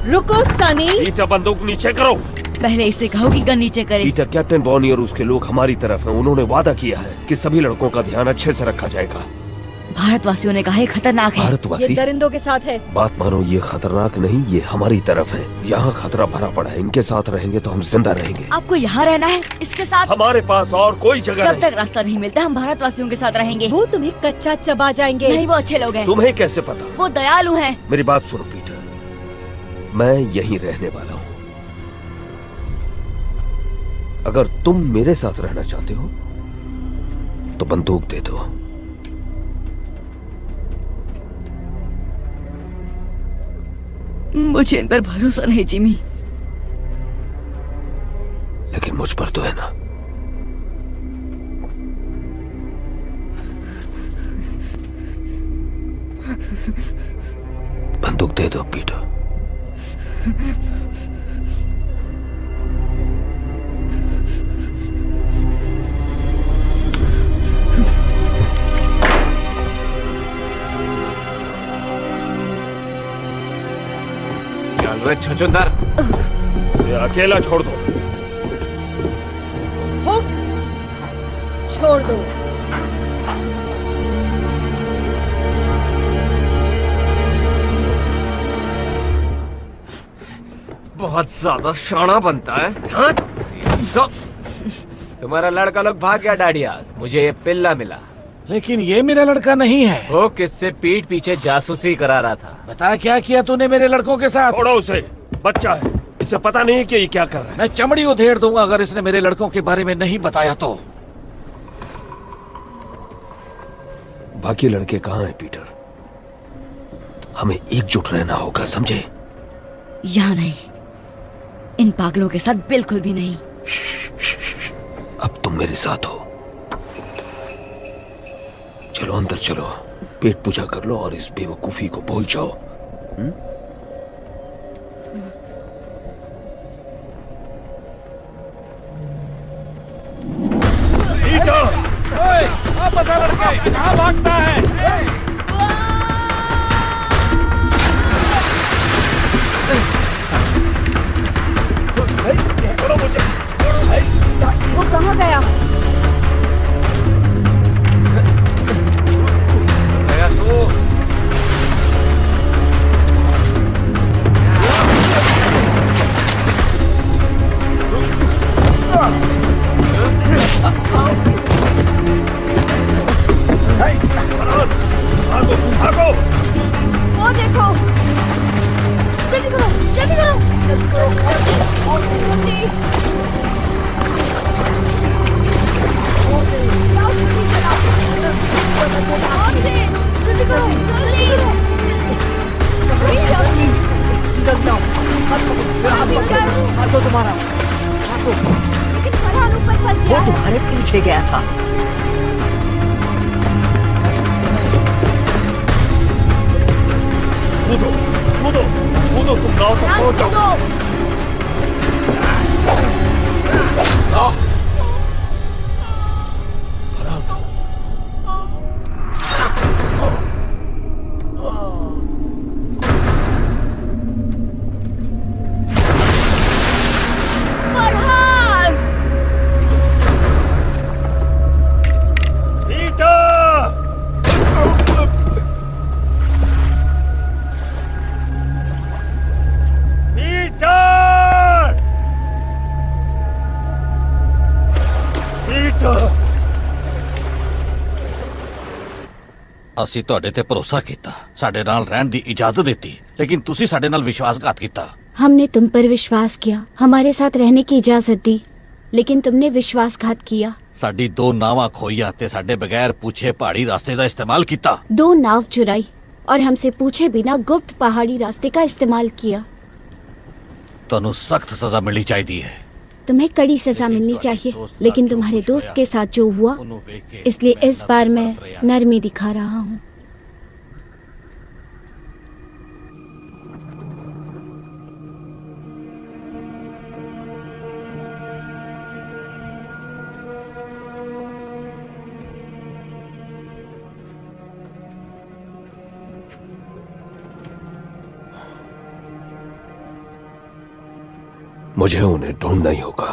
रुको सनी। पीटर, बंदूक नीचे करो। पहले इसे कहो कि गन नीचे करे। पीटर, कैप्टन बॉनी और उसके लोग हमारी तरफ हैं। उन्होंने वादा किया है कि सभी लड़कों का ध्यान अच्छे से रखा जाएगा। भारतवासियों ने कहा है खतरनाक है। भारतवासी? ये दरिंदों के साथ है। बात मानो, ये खतरनाक नहीं, ये हमारी तरफ है। यहाँ खतरा भरा पड़ा है। इनके साथ रहेंगे तो हम जिंदा रहेंगे। आपको यहाँ रहना है इसके साथ? हमारे पास और कोई जगह जब नहीं। तक रास्ता नहीं मिलता हम भारतवासियों के साथ रहेंगे। वो तुम्हें कच्चा चबा जाएंगे। नहीं, वो अच्छे लोग हैं। तुम्हें कैसे पता? वो दयालु हैं। मेरी बात सुनो पीटर, मैं यहीं रहने वाला हूँ। अगर तुम मेरे साथ रहना चाहते हो तो बंदूक दे दो। मुझे इन पर भरोसा नहीं जिमी। लेकिन मुझ पर तो है ना। बंदूक दे दो पीटर। चल रे छछूंदर, उसे अकेला छोड़ दो। हुक, छोड़ दो। बहुत ज्यादा शाना बनता है। हाँ? तुम्हारा लड़का लोग भाग गया डाडिया, मुझे ये पिल्ला मिला। लेकिन ये मेरा लड़का नहीं है। वो किससे पीठ पीछे जासूसी करा रहा था। बता क्या किया तूने मेरे लड़कों के साथ? छोड़ो उसे, बच्चा है। इसे पता नहीं कि ये क्या कर रहा है। मैं चमड़ी उधेड़ दूंगा अगर इसने मेरे लड़कों के बारे में नहीं बताया तो। बाकी लड़के कहाँ हैं पीटर? हमें एकजुट रहना होगा, समझे? यहाँ नहीं, इन पागलों के साथ बिल्कुल भी नहीं। अब तुम मेरे साथ हो। चलो अंदर चलो, पेट पूजा कर लो और इस बेवकूफी को भूल जाओ। वापस आ लड़के, कहाँ भागता है? वो कहाँ गया? वो देखो, जल्दी करो, जल्दी करो, जल्दी। जल्दी करो, जल्दी आओ, हाथ दो तुम्हारा, हाथ दो। लेकिन फरहान ऊपर फंस गया। वो तुम्हारे पीछे गया था। कूदो, कूदो, कूदो, तुम गाँव तक पहुंच जाओ। ਅਸੀਂ ਤੁਹਾਡੇ ਤੇ ਭਰੋਸਾ ਕੀਤਾ, ਸਾਡੇ ਨਾਲ ਰਹਿਣ ਦੀ ਇਜਾਜ਼ਤ ਦਿੱਤੀ, लेकिन तुसी ਸਾਡੇ ਨਾਲ विश्वासघात ਕੀਤਾ। हमने तुम पर विश्वास किया, हमारे साथ रहने की इजाजत दी, लेकिन तुमने विश्वासघात किया। ਸਾਡੀ ਦੋ ਨਾਵਾਂ ਖੋਈਆਂ ਤੇ ਸਾਡੇ ਬਗੈਰ पूछे पहाड़ी रास्ते ਦਾ इस्तेमाल ਕੀਤਾ। 2 नाव चुराई और हमसे पूछे बिना गुप्त पहाड़ी रास्ते का इस्तेमाल किया। ਤੁਹਾਨੂੰ सख्त सजा मिलनी चाहिए। तुम्हें कड़ी सजा मिलनी चाहिए, लेकिन तुम्हारे दोस्त के साथ जो हुआ, इसलिए इस बार मैं नरमी दिखा रहा हूँ। मुझे उन्हें ढूंढना ही होगा।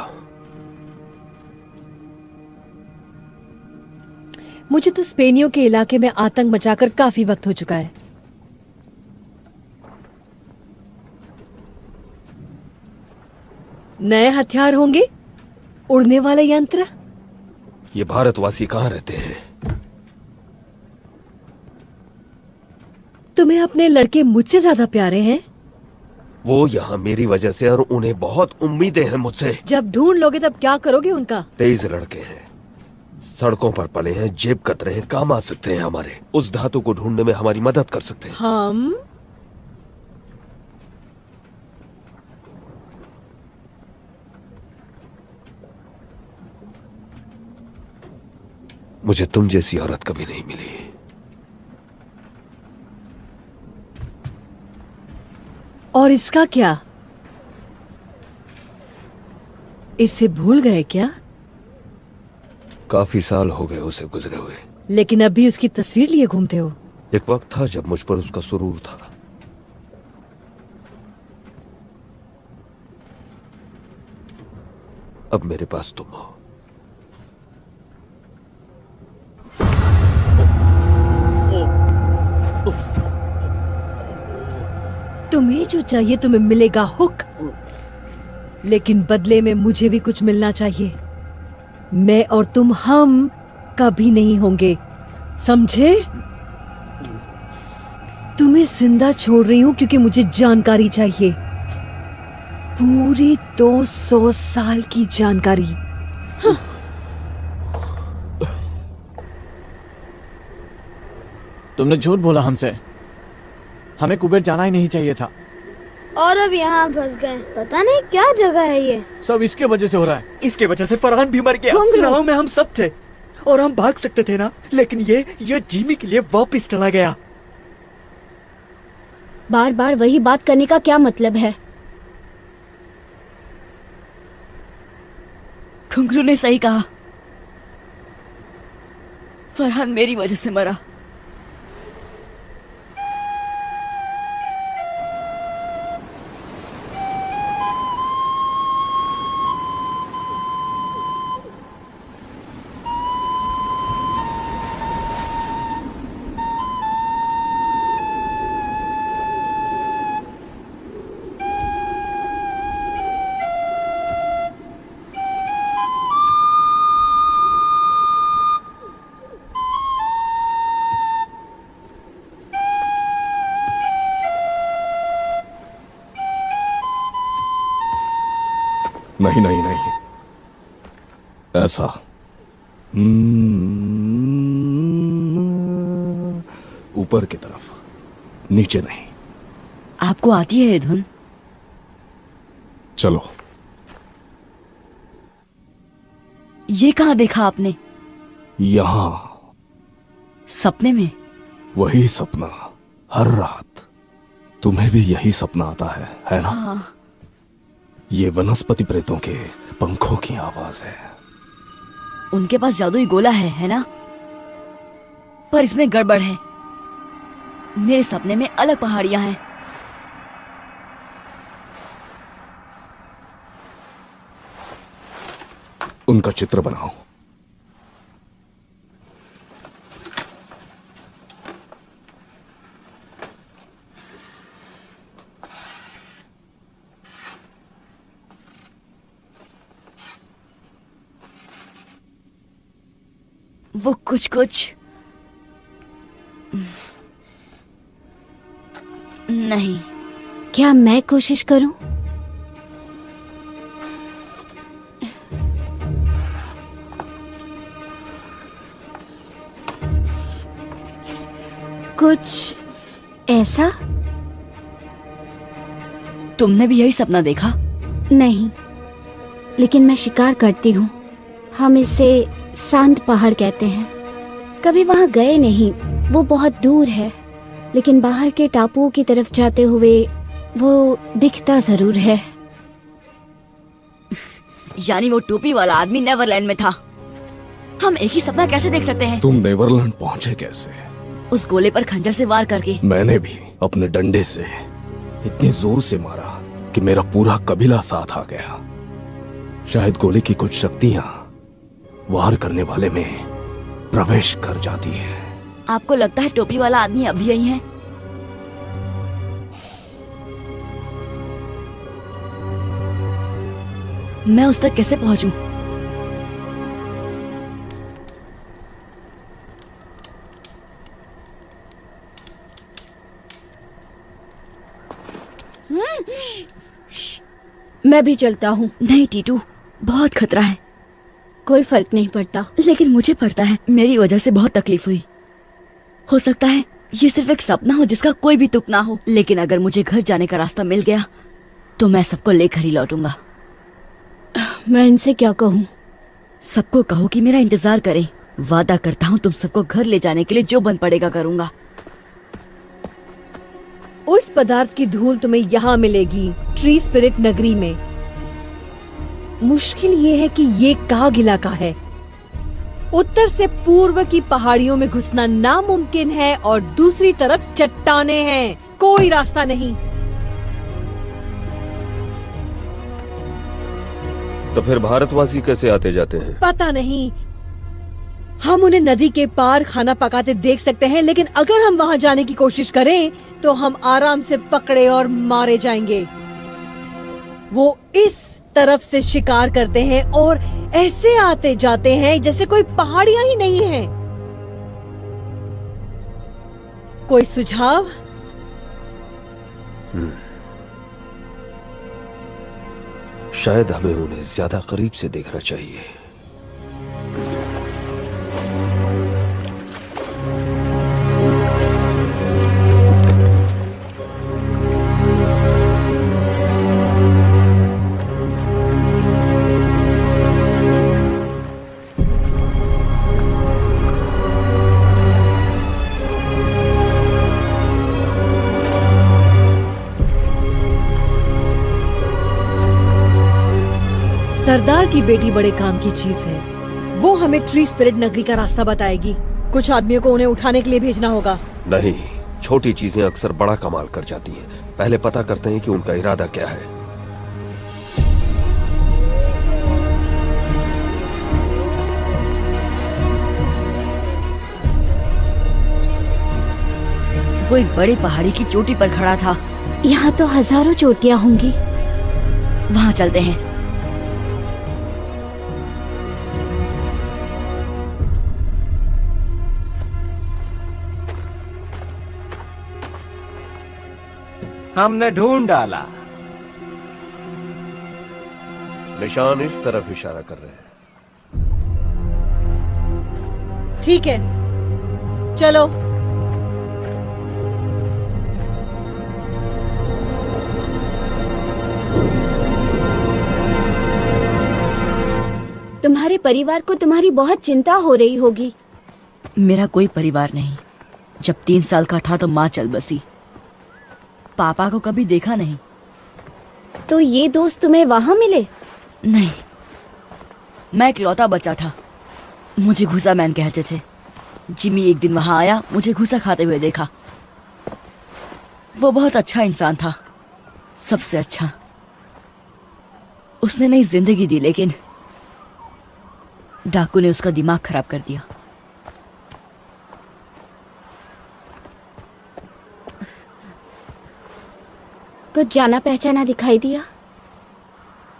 मुझे तो स्पेनियों के इलाके में आतंक मचाकर काफी वक्त हो चुका है। नए हथियार होंगे, उड़ने वाले यंत्र। ये भारतवासी कहाँ रहते हैं? तुम्हें अपने लड़के मुझसे ज्यादा प्यारे हैं। वो यहाँ मेरी वजह से, और उन्हें बहुत उम्मीदें हैं मुझसे। जब ढूंढ लोगे तब क्या करोगे उनका? तेज लड़के हैं, सड़कों पर पले हैं, जेब कतरे हैं, काम आ सकते हैं हमारे। उस धातु को ढूंढने में हमारी मदद कर सकते हैं। हम मुझे तुम जैसी औरत कभी नहीं मिली। और इसका क्या? इसे भूल गए क्या? काफी साल हो गए उसे गुजरे हुए, लेकिन अब भी उसकी तस्वीर लिए घूमते हो। एक वक्त था जब मुझ पर उसका सुरूर था। अब मेरे पास तुम हो। तुम्हें जो चाहिए तुम्हें मिलेगा, हुक। लेकिन बदले में मुझे भी कुछ मिलना चाहिए। मैं और तुम हम कभी नहीं होंगे, समझे? तुम्हें जिंदा छोड़ रही हूं क्योंकि मुझे जानकारी चाहिए। पूरी 200 साल की जानकारी। तुमने झूठ बोला हमसे। हमें कुबेर जाना ही नहीं चाहिए था। और अब यहाँ फंस गए। पता नहीं क्या जगह है ये। सब इसके वजह से हो रहा है। इसके वजह से फरहान भी मर गया। नाव में हम सब थे और हम भाग सकते थे ना, लेकिन ये जिमी के लिए वापस चला गया। बार बार वही बात करने का क्या मतलब है? घुंघरू ने सही कहा, फरहान मेरी वजह से मरा। नहीं नहीं नहीं, ऐसा ऊपर की तरफ, नीचे नहीं। आपको आती है ये धुन? चलो। ये कहाँ देखा आपने? यहां। सपने में? वही सपना हर रात। तुम्हें भी यही सपना आता है ना? हाँ। ये वनस्पति प्रेतों के पंखों की आवाज है। उनके पास जादुई गोला है ना? पर इसमें गड़बड़ है। मेरे सपने में अलग पहाड़ियां हैं। उनका चित्र बनाओ। वो कुछ कुछ नहीं। क्या मैं कोशिश करूं? कुछ ऐसा? तुमने भी यही सपना देखा? नहीं, लेकिन मैं शिकार करती हूँ। हम इसे शांत पहाड़ कहते हैं। कभी वहां गए नहीं, वो बहुत दूर है, लेकिन बाहर के टापुओं की तरफ जाते हुए वो दिखता जरूर है। यानी वो टोपी वाला आदमी नेवरलैंड में था। हम एक ही सपना कैसे देख सकते हैं? तुम नेवरलैंड पहुंचे कैसे? उस गोले पर खंजर से वार करके। मैंने भी अपने डंडे से इतनी जोर से मारा कि मेरा पूरा कबीला साथ आ गया। शायद गोले की कुछ शक्तियां वार करने वाले में प्रवेश कर जाती है। आपको लगता है टोपी वाला आदमी अभी यही है? मैं उस तक कैसे पहुंचूं? मैं भी चलता हूँ। नहीं टीटू, बहुत खतरा है। कोई फर्क नहीं पड़ता। लेकिन मुझे पड़ता है। मेरी वजह से बहुत तकलीफ हुई। हो सकता है ये सिर्फ एक सपना हो जिसका कोई भी तुक ना हो, लेकिन अगर मुझे घर जाने का रास्ता मिल गया तो मैं सबको लेकर ही लौटूंगा। मैं इनसे क्या कहूँ? सबको कहो कि मेरा इंतजार करें। वादा करता हूँ तुम सबको घर ले जाने के लिए जो बन पड़ेगा करूंगा। उस पदार्थ की धूल तुम्हें यहाँ मिलेगी, ट्री स्पिरिट नगरी में। मुश्किल ये है कि ये काग इलाका है। उत्तर से पूर्व की पहाड़ियों में घुसना नामुमकिन है और दूसरी तरफ चट्टानें हैं। कोई रास्ता नहीं। तो फिर भारतवासी कैसे आते जाते हैं? पता नहीं। हम उन्हें नदी के पार खाना पकाते देख सकते हैं, लेकिन अगर हम वहां जाने की कोशिश करें तो हम आराम से पकड़े और मारे जाएंगे। वो इस तरफ से शिकार करते हैं और ऐसे आते जाते हैं जैसे कोई पहाड़ियां ही नहीं है। कोई सुझाव? शायद हमें उन्हें ज्यादा करीब से देखना चाहिए। सरदार की बेटी बड़े काम की चीज है। वो हमें ट्री स्पिरिट नगरी का रास्ता बताएगी। कुछ आदमियों को उन्हें उठाने के लिए भेजना होगा। नहीं, छोटी चीजें अक्सर बड़ा कमाल कर जाती हैं। पहले पता करते हैं कि उनका इरादा क्या है। वो एक बड़े पहाड़ी की चोटी पर खड़ा था। यहाँ तो हजारों चोटियाँ होंगी। वहाँ चलते हैं। हमने ढूंढ डाला। निशान इस तरफ इशारा कर रहे हैं। ठीक है, चलो। तुम्हारे परिवार को तुम्हारी बहुत चिंता हो रही होगी। मेरा कोई परिवार नहीं। जब 3 साल का था तो माँ चल बसी। पापा को कभी देखा नहीं। तो ये दोस्त तुम्हें वहां मिले? नहीं, मैं इकलौता बच्चा था। मुझे घुसा मैन कहते थे। जिमी एक दिन वहां आया, मुझे घुसा खाते हुए देखा। वो बहुत अच्छा इंसान था, सबसे अच्छा। उसने नई जिंदगी दी, लेकिन डाकू ने उसका दिमाग खराब कर दिया। कुछ जाना पहचाना दिखाई दिया?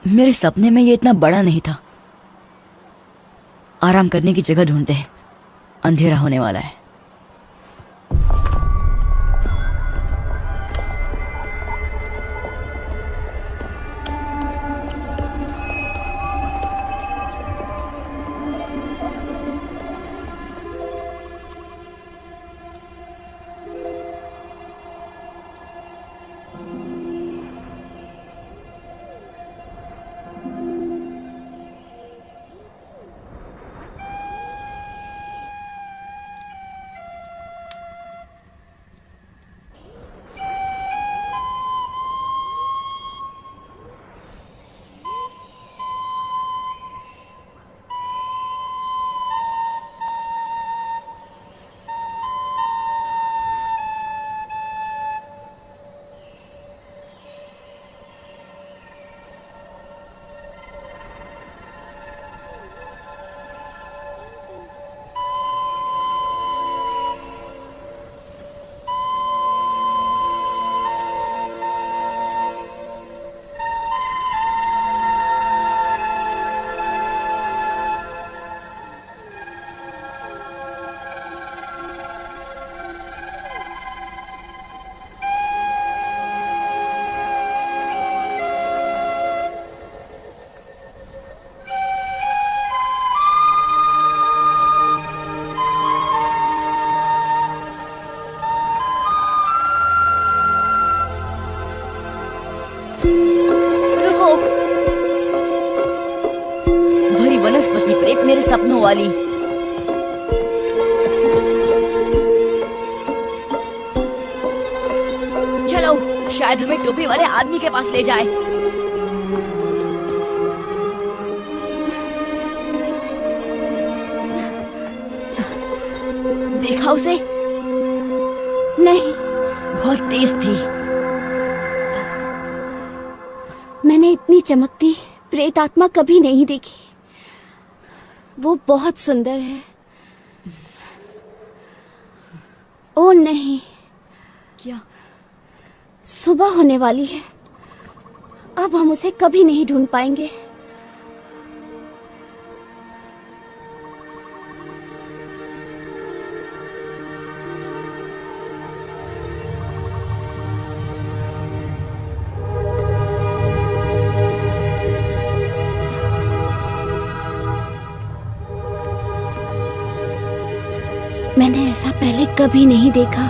मेरे सपने में ये इतना बड़ा नहीं था। आराम करने की जगह ढूंढते हैं, अंधेरा होने वाला है। वनस्पति प्रेत मेरे सपनों वाली। चलो, शायद हमें टोपी वाले आदमी के पास ले जाए। देखा उसे? नहीं। बहुत तेज थी। मैंने इतनी चमकती प्रेत आत्मा कभी नहीं देखी। वो बहुत सुंदर है। ओ नहीं। क्या? सुबह होने वाली है। अब हम उसे कभी नहीं ढूंढ पाएंगे। कभी नहीं देखा।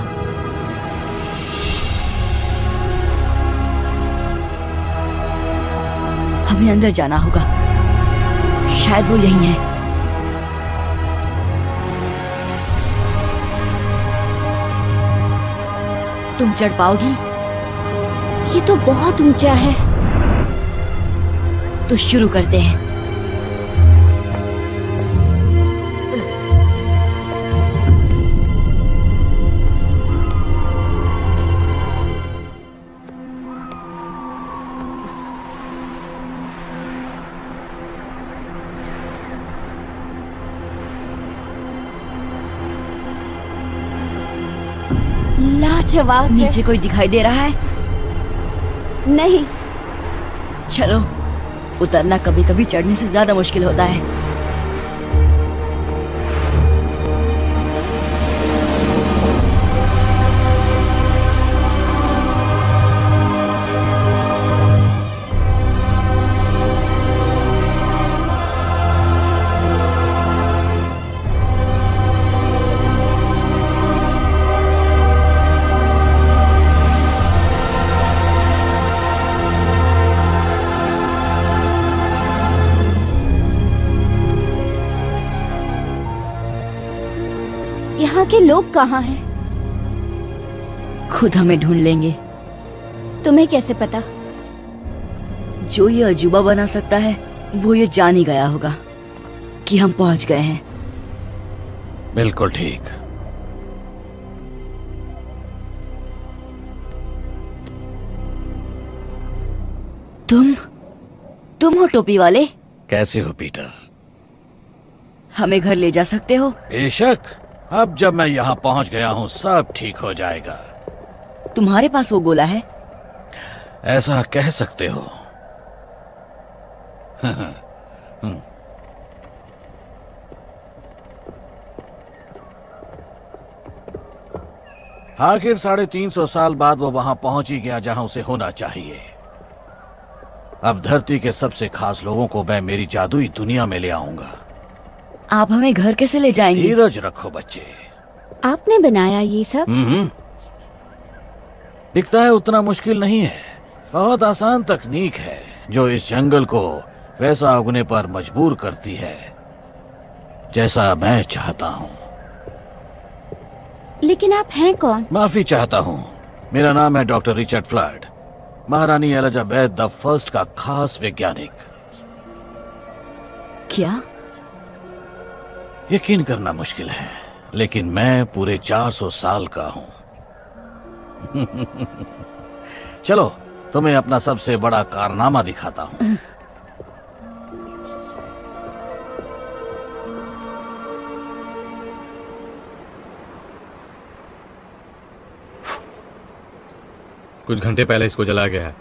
हमें अंदर जाना होगा, शायद वो यही है। तुम चढ़ पाओगी? ये तो बहुत ऊंचा है। तो शुरू करते हैं। लाजवाब है। नीचे कोई दिखाई दे रहा है? नहीं। चलो, उतरना कभी कभी चढ़ने से ज्यादा मुश्किल होता है। यहाँ के लोग कहाँ हैं? खुद हमें ढूंढ लेंगे। तुम्हें कैसे पता? जो ये अजूबा बना सकता है वो ये जान ही गया होगा कि हम पहुंच गए हैं। बिल्कुल ठीक। तुम हो टोपी वाले? कैसे हो पीटर? हमें घर ले जा सकते हो? बेशक। अब जब मैं यहाँ पहुँच गया हूँ सब ठीक हो जाएगा। तुम्हारे पास वो गोला है? ऐसा कह सकते हो। आखिर 350 साल बाद वो वहां पहुंच ही गया जहां उसे होना चाहिए। अब धरती के सबसे खास लोगों को मैं मेरी जादुई दुनिया में ले आऊंगा। आप हमें घर कैसे ले जाएंगे? धीरज रखो बच्चे। आपने बनाया ये सब? दिखता है उतना मुश्किल नहीं है। बहुत आसान तकनीक है जो इस जंगल को वैसा उगने पर मजबूर करती है जैसा मैं चाहता हूँ। लेकिन आप हैं कौन? माफी चाहता हूँ। मेरा नाम है डॉक्टर रिचर्ड फ्लड, महारानी एलिजाबेथ द फर्स्ट का खास वैज्ञानिक। क्या? यकीन करना मुश्किल है, लेकिन मैं पूरे 400 साल का हूं। चलो तुम्हें अपना सबसे बड़ा कारनामा दिखाता हूं। कुछ घंटे पहले इसको जलाया गया है।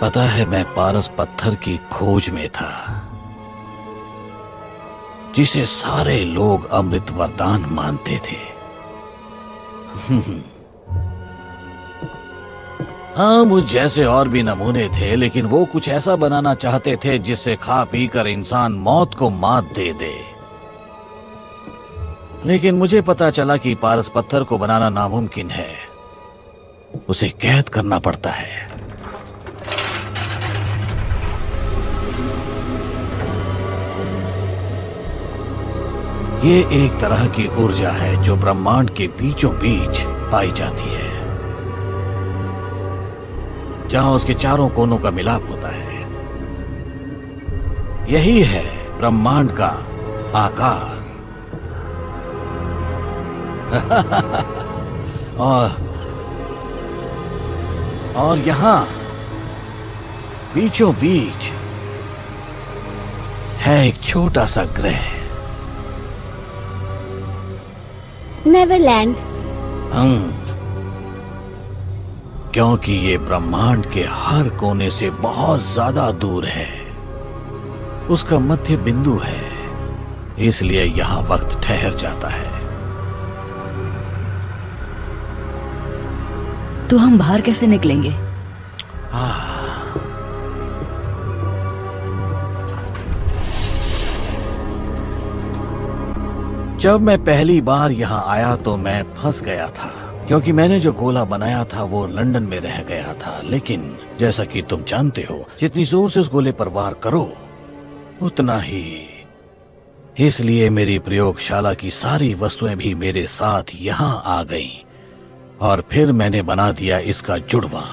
पता है मैं पारस पत्थर की खोज में था जिसे सारे लोग अमृत वरदान मानते थे। हाँ, मुझ जैसे और भी नमूने थे, लेकिन वो कुछ ऐसा बनाना चाहते थे जिससे खा पी कर इंसान मौत को मात दे दे। लेकिन मुझे पता चला कि पारस पत्थर को बनाना नामुमकिन है, उसे कैद करना पड़ता है। ये एक तरह की ऊर्जा है जो ब्रह्मांड के बीचों बीच पाई जाती है, जहां उसके चारों कोनों का मिलाप होता है। यही है ब्रह्मांड का आकार। और यहां बीचों बीच है एक छोटा सा ग्रह, नेवरलैंड। क्योंकि ये ब्रह्मांड के हर कोने से बहुत ज्यादा दूर है, उसका मध्य बिंदु है, इसलिए यहां वक्त ठहर जाता है। तो हम बाहर कैसे निकलेंगे? जब मैं पहली बार यहाँ आया तो मैं फंस गया था, क्योंकि मैंने जो गोला बनाया था वो लंदन में रह गया था। लेकिन जैसा कि तुम जानते हो, जितनी जोर से उस गोले पर वार करो उतना ही। इसलिए मेरी प्रयोगशाला की सारी वस्तुएं भी मेरे साथ यहाँ आ गईं और फिर मैंने बना दिया इसका जुड़वा।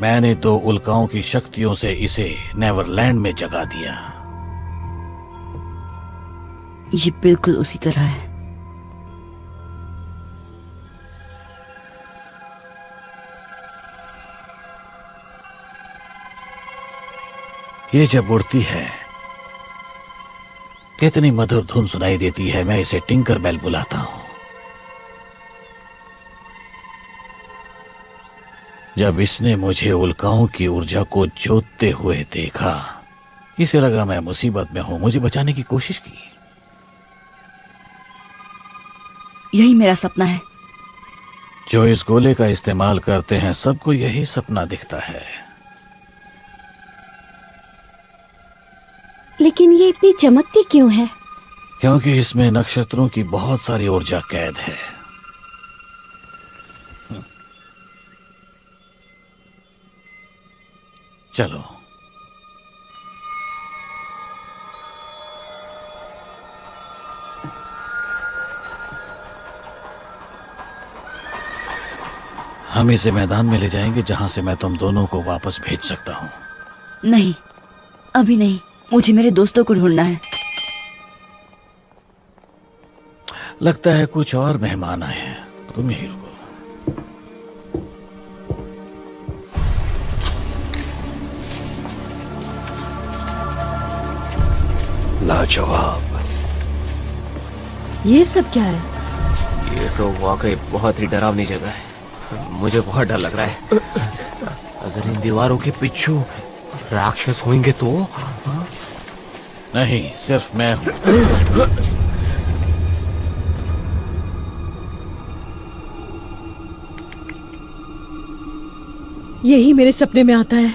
मैंने 2 उल्काओं की शक्तियों से इसे नेवरलैंड में जगा दिया। ये बिल्कुल उसी तरह है। ये जब उड़ती है कितनी मधुर धुन सुनाई देती है। मैं इसे टिंकर बेल बुलाता हूं। जब इसने मुझे उल्काओं की ऊर्जा को जोतते हुए देखा, इसे लगा मैं मुसीबत में हूं, मुझे बचाने की कोशिश की। यही मेरा सपना है। जो इस गोले का इस्तेमाल करते हैं सबको यही सपना दिखता है। लेकिन ये इतनी चमकती क्यों है? क्योंकि इसमें नक्षत्रों की बहुत सारी ऊर्जा कैद है। चलो। हम इसे मैदान में ले जाएंगे जहां से मैं तुम दोनों को वापस भेज सकता हूं। नहीं, अभी नहीं। मुझे मेरे दोस्तों को ढूंढना है। लगता है कुछ और मेहमान आए हैं, तुम यहीं रुको। लाजवाब। ये सब क्या है? ये तो वाकई बहुत ही डरावनी जगह है। मुझे बहुत डर लग रहा है। अगर इन दीवारों के पीछे राक्षस होंगे तो? नहीं, सिर्फ मैं हूं। यही मेरे सपने में आता है।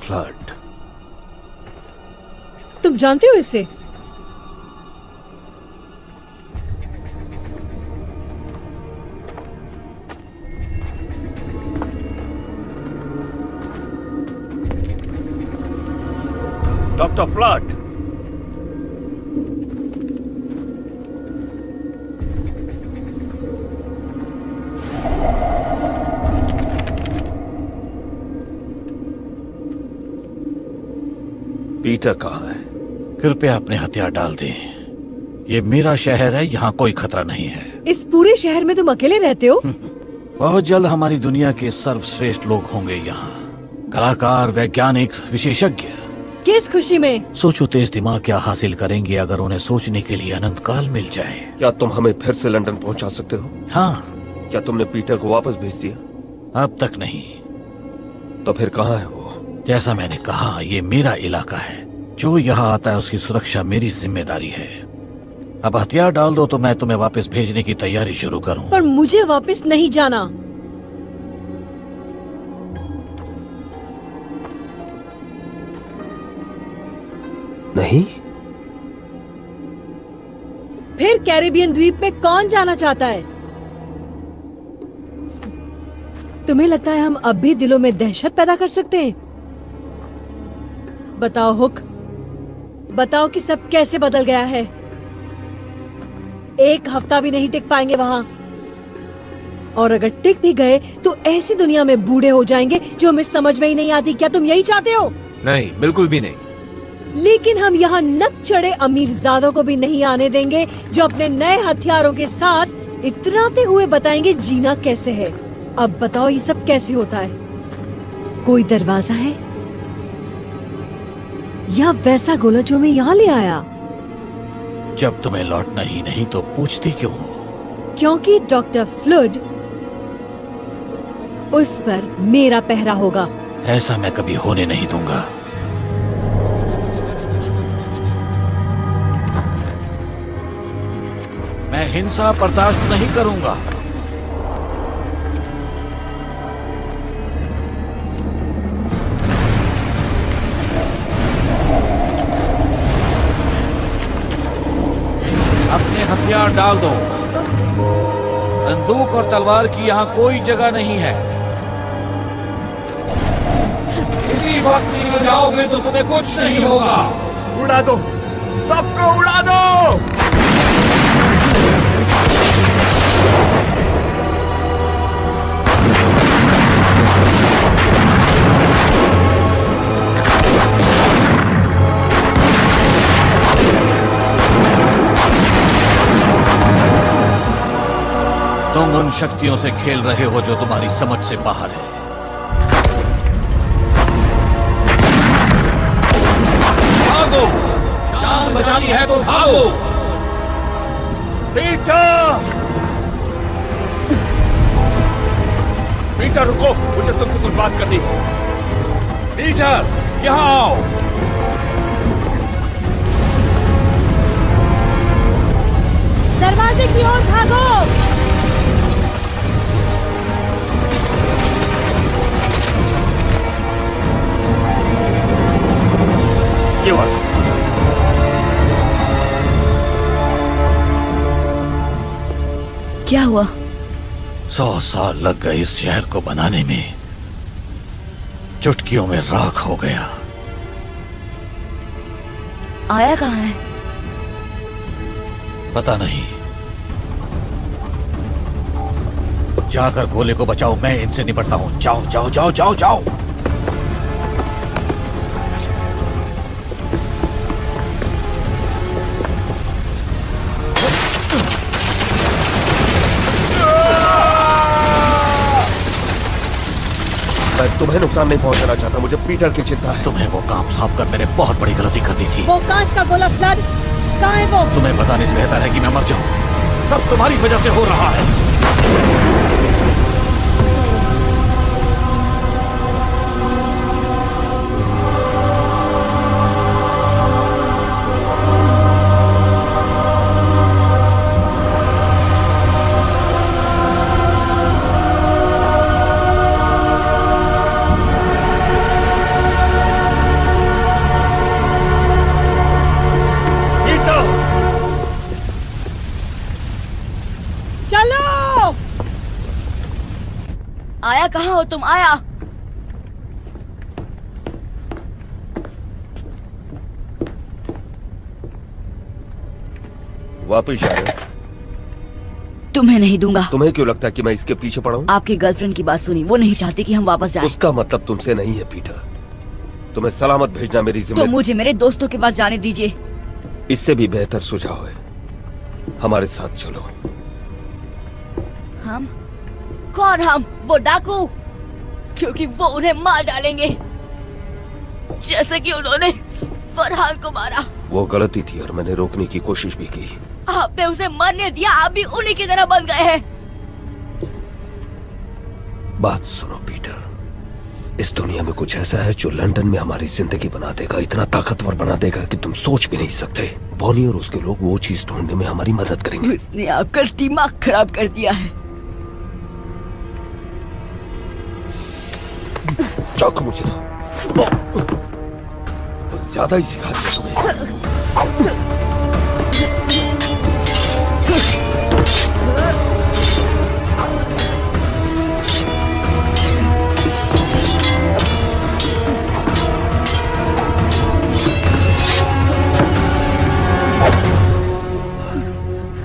फ्लड। तुम जानते हो इसे? Doctor flood. पीटर कहाँ है? कृपया अपने हथियार डाल दें। ये मेरा शहर है, यहाँ कोई खतरा नहीं है। इस पूरे शहर में तुम अकेले रहते हो? बहुत जल्द हमारी दुनिया के सर्वश्रेष्ठ लोग होंगे यहाँ। कलाकार, वैज्ञानिक, विशेषज्ञ। किस खुशी में? सोचो तेज दिमाग क्या हासिल करेंगे अगर उन्हें सोचने के लिए अनंत काल मिल जाए। क्या तुम हमें फिर से लंदन पहुंचा सकते हो? हाँ। क्या तुमने पीटर को वापस भेज दिया? अब तक नहीं। तो फिर कहाँ है वो? जैसा मैंने कहा, ये मेरा इलाका है। जो यहाँ आता है उसकी सुरक्षा मेरी जिम्मेदारी है। अब हथियार डाल दो तो मैं तुम्हें वापस भेजने की तैयारी शुरू करूं। पर मुझे वापस नहीं जाना। नहीं? फिर कैरिबियन द्वीप में कौन जाना चाहता है? तुम्हें लगता है हम अब भी दिलों में दहशत पैदा कर सकते हैं? बताओ हुक, बताओ कि सब कैसे बदल गया है। 1 हफ्ता भी नहीं टिक पाएंगे वहां, और अगर टिक भी गए तो ऐसी दुनिया में बूढ़े हो जाएंगे जो हमें समझ में ही नहीं आती। क्या तुम यही चाहते हो? नहीं, बिल्कुल भी नहीं। लेकिन हम यहाँ नक चढ़े अमीरजादों को भी नहीं आने देंगे जो अपने नए हथियारों के साथ इतराते हुए बताएंगे जीना कैसे है। अब बताओ ये सब कैसे होता है? कोई दरवाजा है या वैसा गोला जो मैं यहाँ ले आया? जब तुम्हें लौटना ही नहीं तो पूछती क्यों हो? क्योंकि डॉक्टर फ्लड, उस पर मेरा पहरा होगा। ऐसा मैं कभी होने नहीं दूंगा। मैं हिंसा बर्दाश्त नहीं करूंगा। अपने हथियार डाल दो। बंदूक और तलवार की यहाँ कोई जगह नहीं है। इसी वक्त निकल जाओगे तो तुम्हें कुछ नहीं होगा। उड़ा दो, सबको उड़ा दो। तुम उन शक्तियों से खेल रहे हो जो तुम्हारी समझ से बाहर है। भागो, जान बचानी है तो भागो। पीटर, पीटर रुको, मुझे तुमसे कुछ बात करनी है। पीटर, यहाँ आओ। दरवाजे की ओर भागो। क्यों? क्या हुआ? 100 साल लग गए इस शहर को बनाने में, चुटकियों में राख हो गया। आया कहाँ है? पता नहीं। जाकर गोले को बचाओ, मैं इनसे निपटता हूं। जाओ जाओ जाओ जाओ जाओ। मैं तुम्हें नुकसान नहीं पहुंचाना चाहता, मुझे पीटर की चिंता है। तुम्हें वो काम साफ कर मैंने बहुत बड़ी गलती कर दी थी। वो कांच का गोला फ्लड कहाँ है वो? तुम्हें बताने से बेहतर है कि मैं मर जाऊं। सब तुम्हारी वजह से हो रहा है। आया कहाँ हो तुम? आया। वापस जा रहे हो? तुम्हें नहीं दूंगा। तुम्हें क्यों लगता है कि मैं इसके पीछे पड़ा हूँ? आपकी गर्लफ्रेंड की बात सुनी, वो नहीं चाहती कि हम वापस जाएं। उसका मतलब तुमसे नहीं है पीटर। तुम्हें सलामत भेजना मेरी तो जिम्मेदारी। मुझे मेरे दोस्तों के पास जाने दीजिए। इससे भी बेहतर सुझाव है, हमारे साथ चलो। हम? कौन हम? वो डाकू, क्योंकि वो उन्हें मार डालेंगे जैसे कि उन्होंने फरहान को मारा। वो गलती थी और मैंने रोकने की कोशिश भी की। आपने उसे मरने दिया, आप भी उन्हीं की तरह बन गए हैं। बात सुनो पीटर, इस दुनिया में कुछ ऐसा है जो लंदन में हमारी जिंदगी बना देगा, इतना ताकतवर बना देगा कि तुम सोच भी नहीं सकते। बॉनी और उसके लोग वो चीज ढूंढने में हमारी मदद करेंगे। उसने आपका दिमाग खराब कर दिया है। चाकू मुझे दो। तो ज्यादा ही सिखा दिया तुम्हें।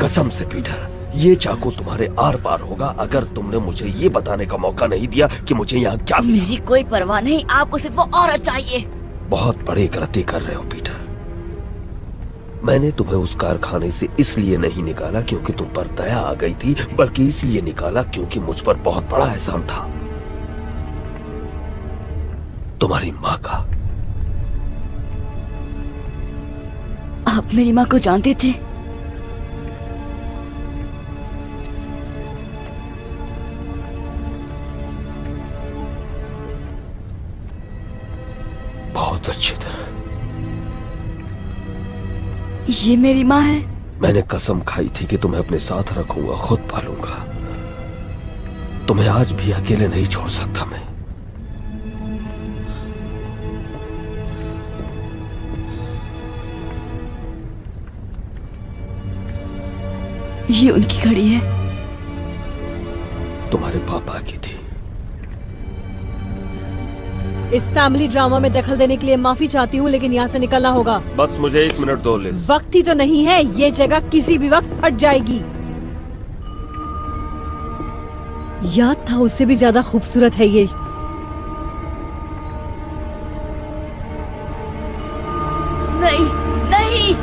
कसम से पीटर, ये चाकू तुम्हारे आर पार होगा अगर तुमने मुझे ये बताने का मौका नहीं दिया कि मुझे यहाँ क्या मिला। मेरी कोई परवाह नहीं, आपको सिर्फ वो औरत चाहिए। बहुत बड़ी गलती कर रहे हो पीटर। मैंने तुम्हें उस कारखाने से इसलिए नहीं निकाला क्योंकि तुम पर दया आ गई थी, बल्कि इसलिए निकाला क्योंकि मुझ पर बहुत बड़ा एहसान था, तुम्हारी माँ का। आप मेरी माँ को जानते थे? बहुत अच्छी तरह। ये मेरी माँ है? मैंने कसम खाई थी कि तुम्हें अपने साथ रखूंगा, खुद पालूंगा। तुम्हें आज भी अकेले नहीं छोड़ सकता मैं। ये उनकी घड़ी है। तुम्हारे पापा की थी। इस फैमिली ड्रामा में दखल देने के लिए माफी चाहती हूँ, लेकिन यहाँ से निकलना होगा। बस मुझे 1 मिनट दो लिज। वक्त ही तो नहीं है, ये जगह किसी भी वक्त फट जाएगी। याद था उससे भी ज्यादा खूबसूरत है ये। नहीं नहीं,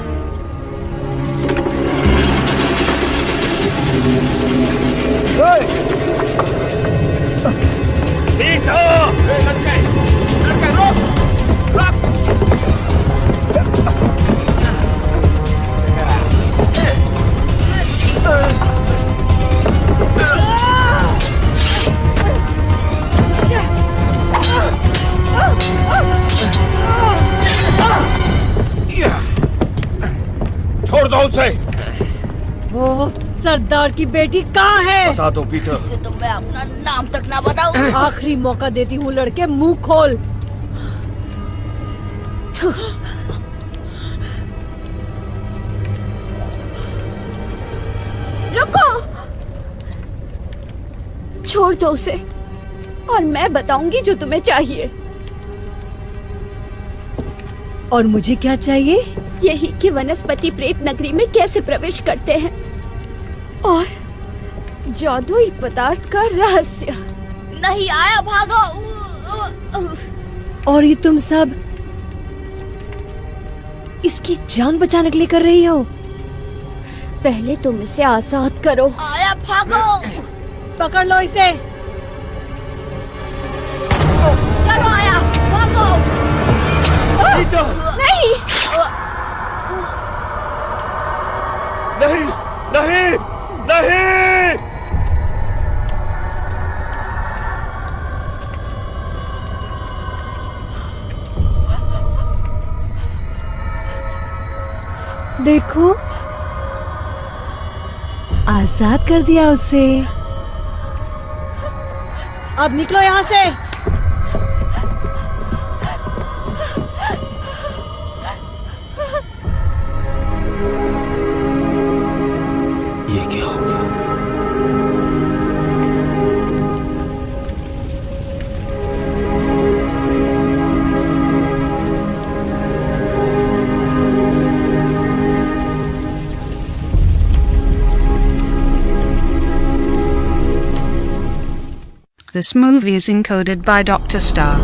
छोड़ दो उसे। वो सरदार की बेटी कहाँ है? बता दो पीटर। इससे तो मैं अपना नाम तक ना बताऊं। आखिरी मौका देती हूँ लड़के, मुंह खोल। रुको, छोड़ दो उसे और मैं बताऊंगी जो तुम्हें चाहिए। और मुझे क्या चाहिए? यही कि वनस्पति प्रेत नगरी में कैसे प्रवेश करते हैं और जादुई पदार्थ का रहस्य। नहीं आया, भागो। और ये तुम सब इसकी जान बचाने के लिए कर रही हो? पहले तुम इसे आजाद करो। आया, भागो। पकड़ लो इसे। चलो आया, भागो। नहीं नहीं नहीं नहीं। देखो, आजाद कर दिया उसे। अब निकलो यहाँ से। ये क्या हो गया? This movie is encoded by Dr. Star.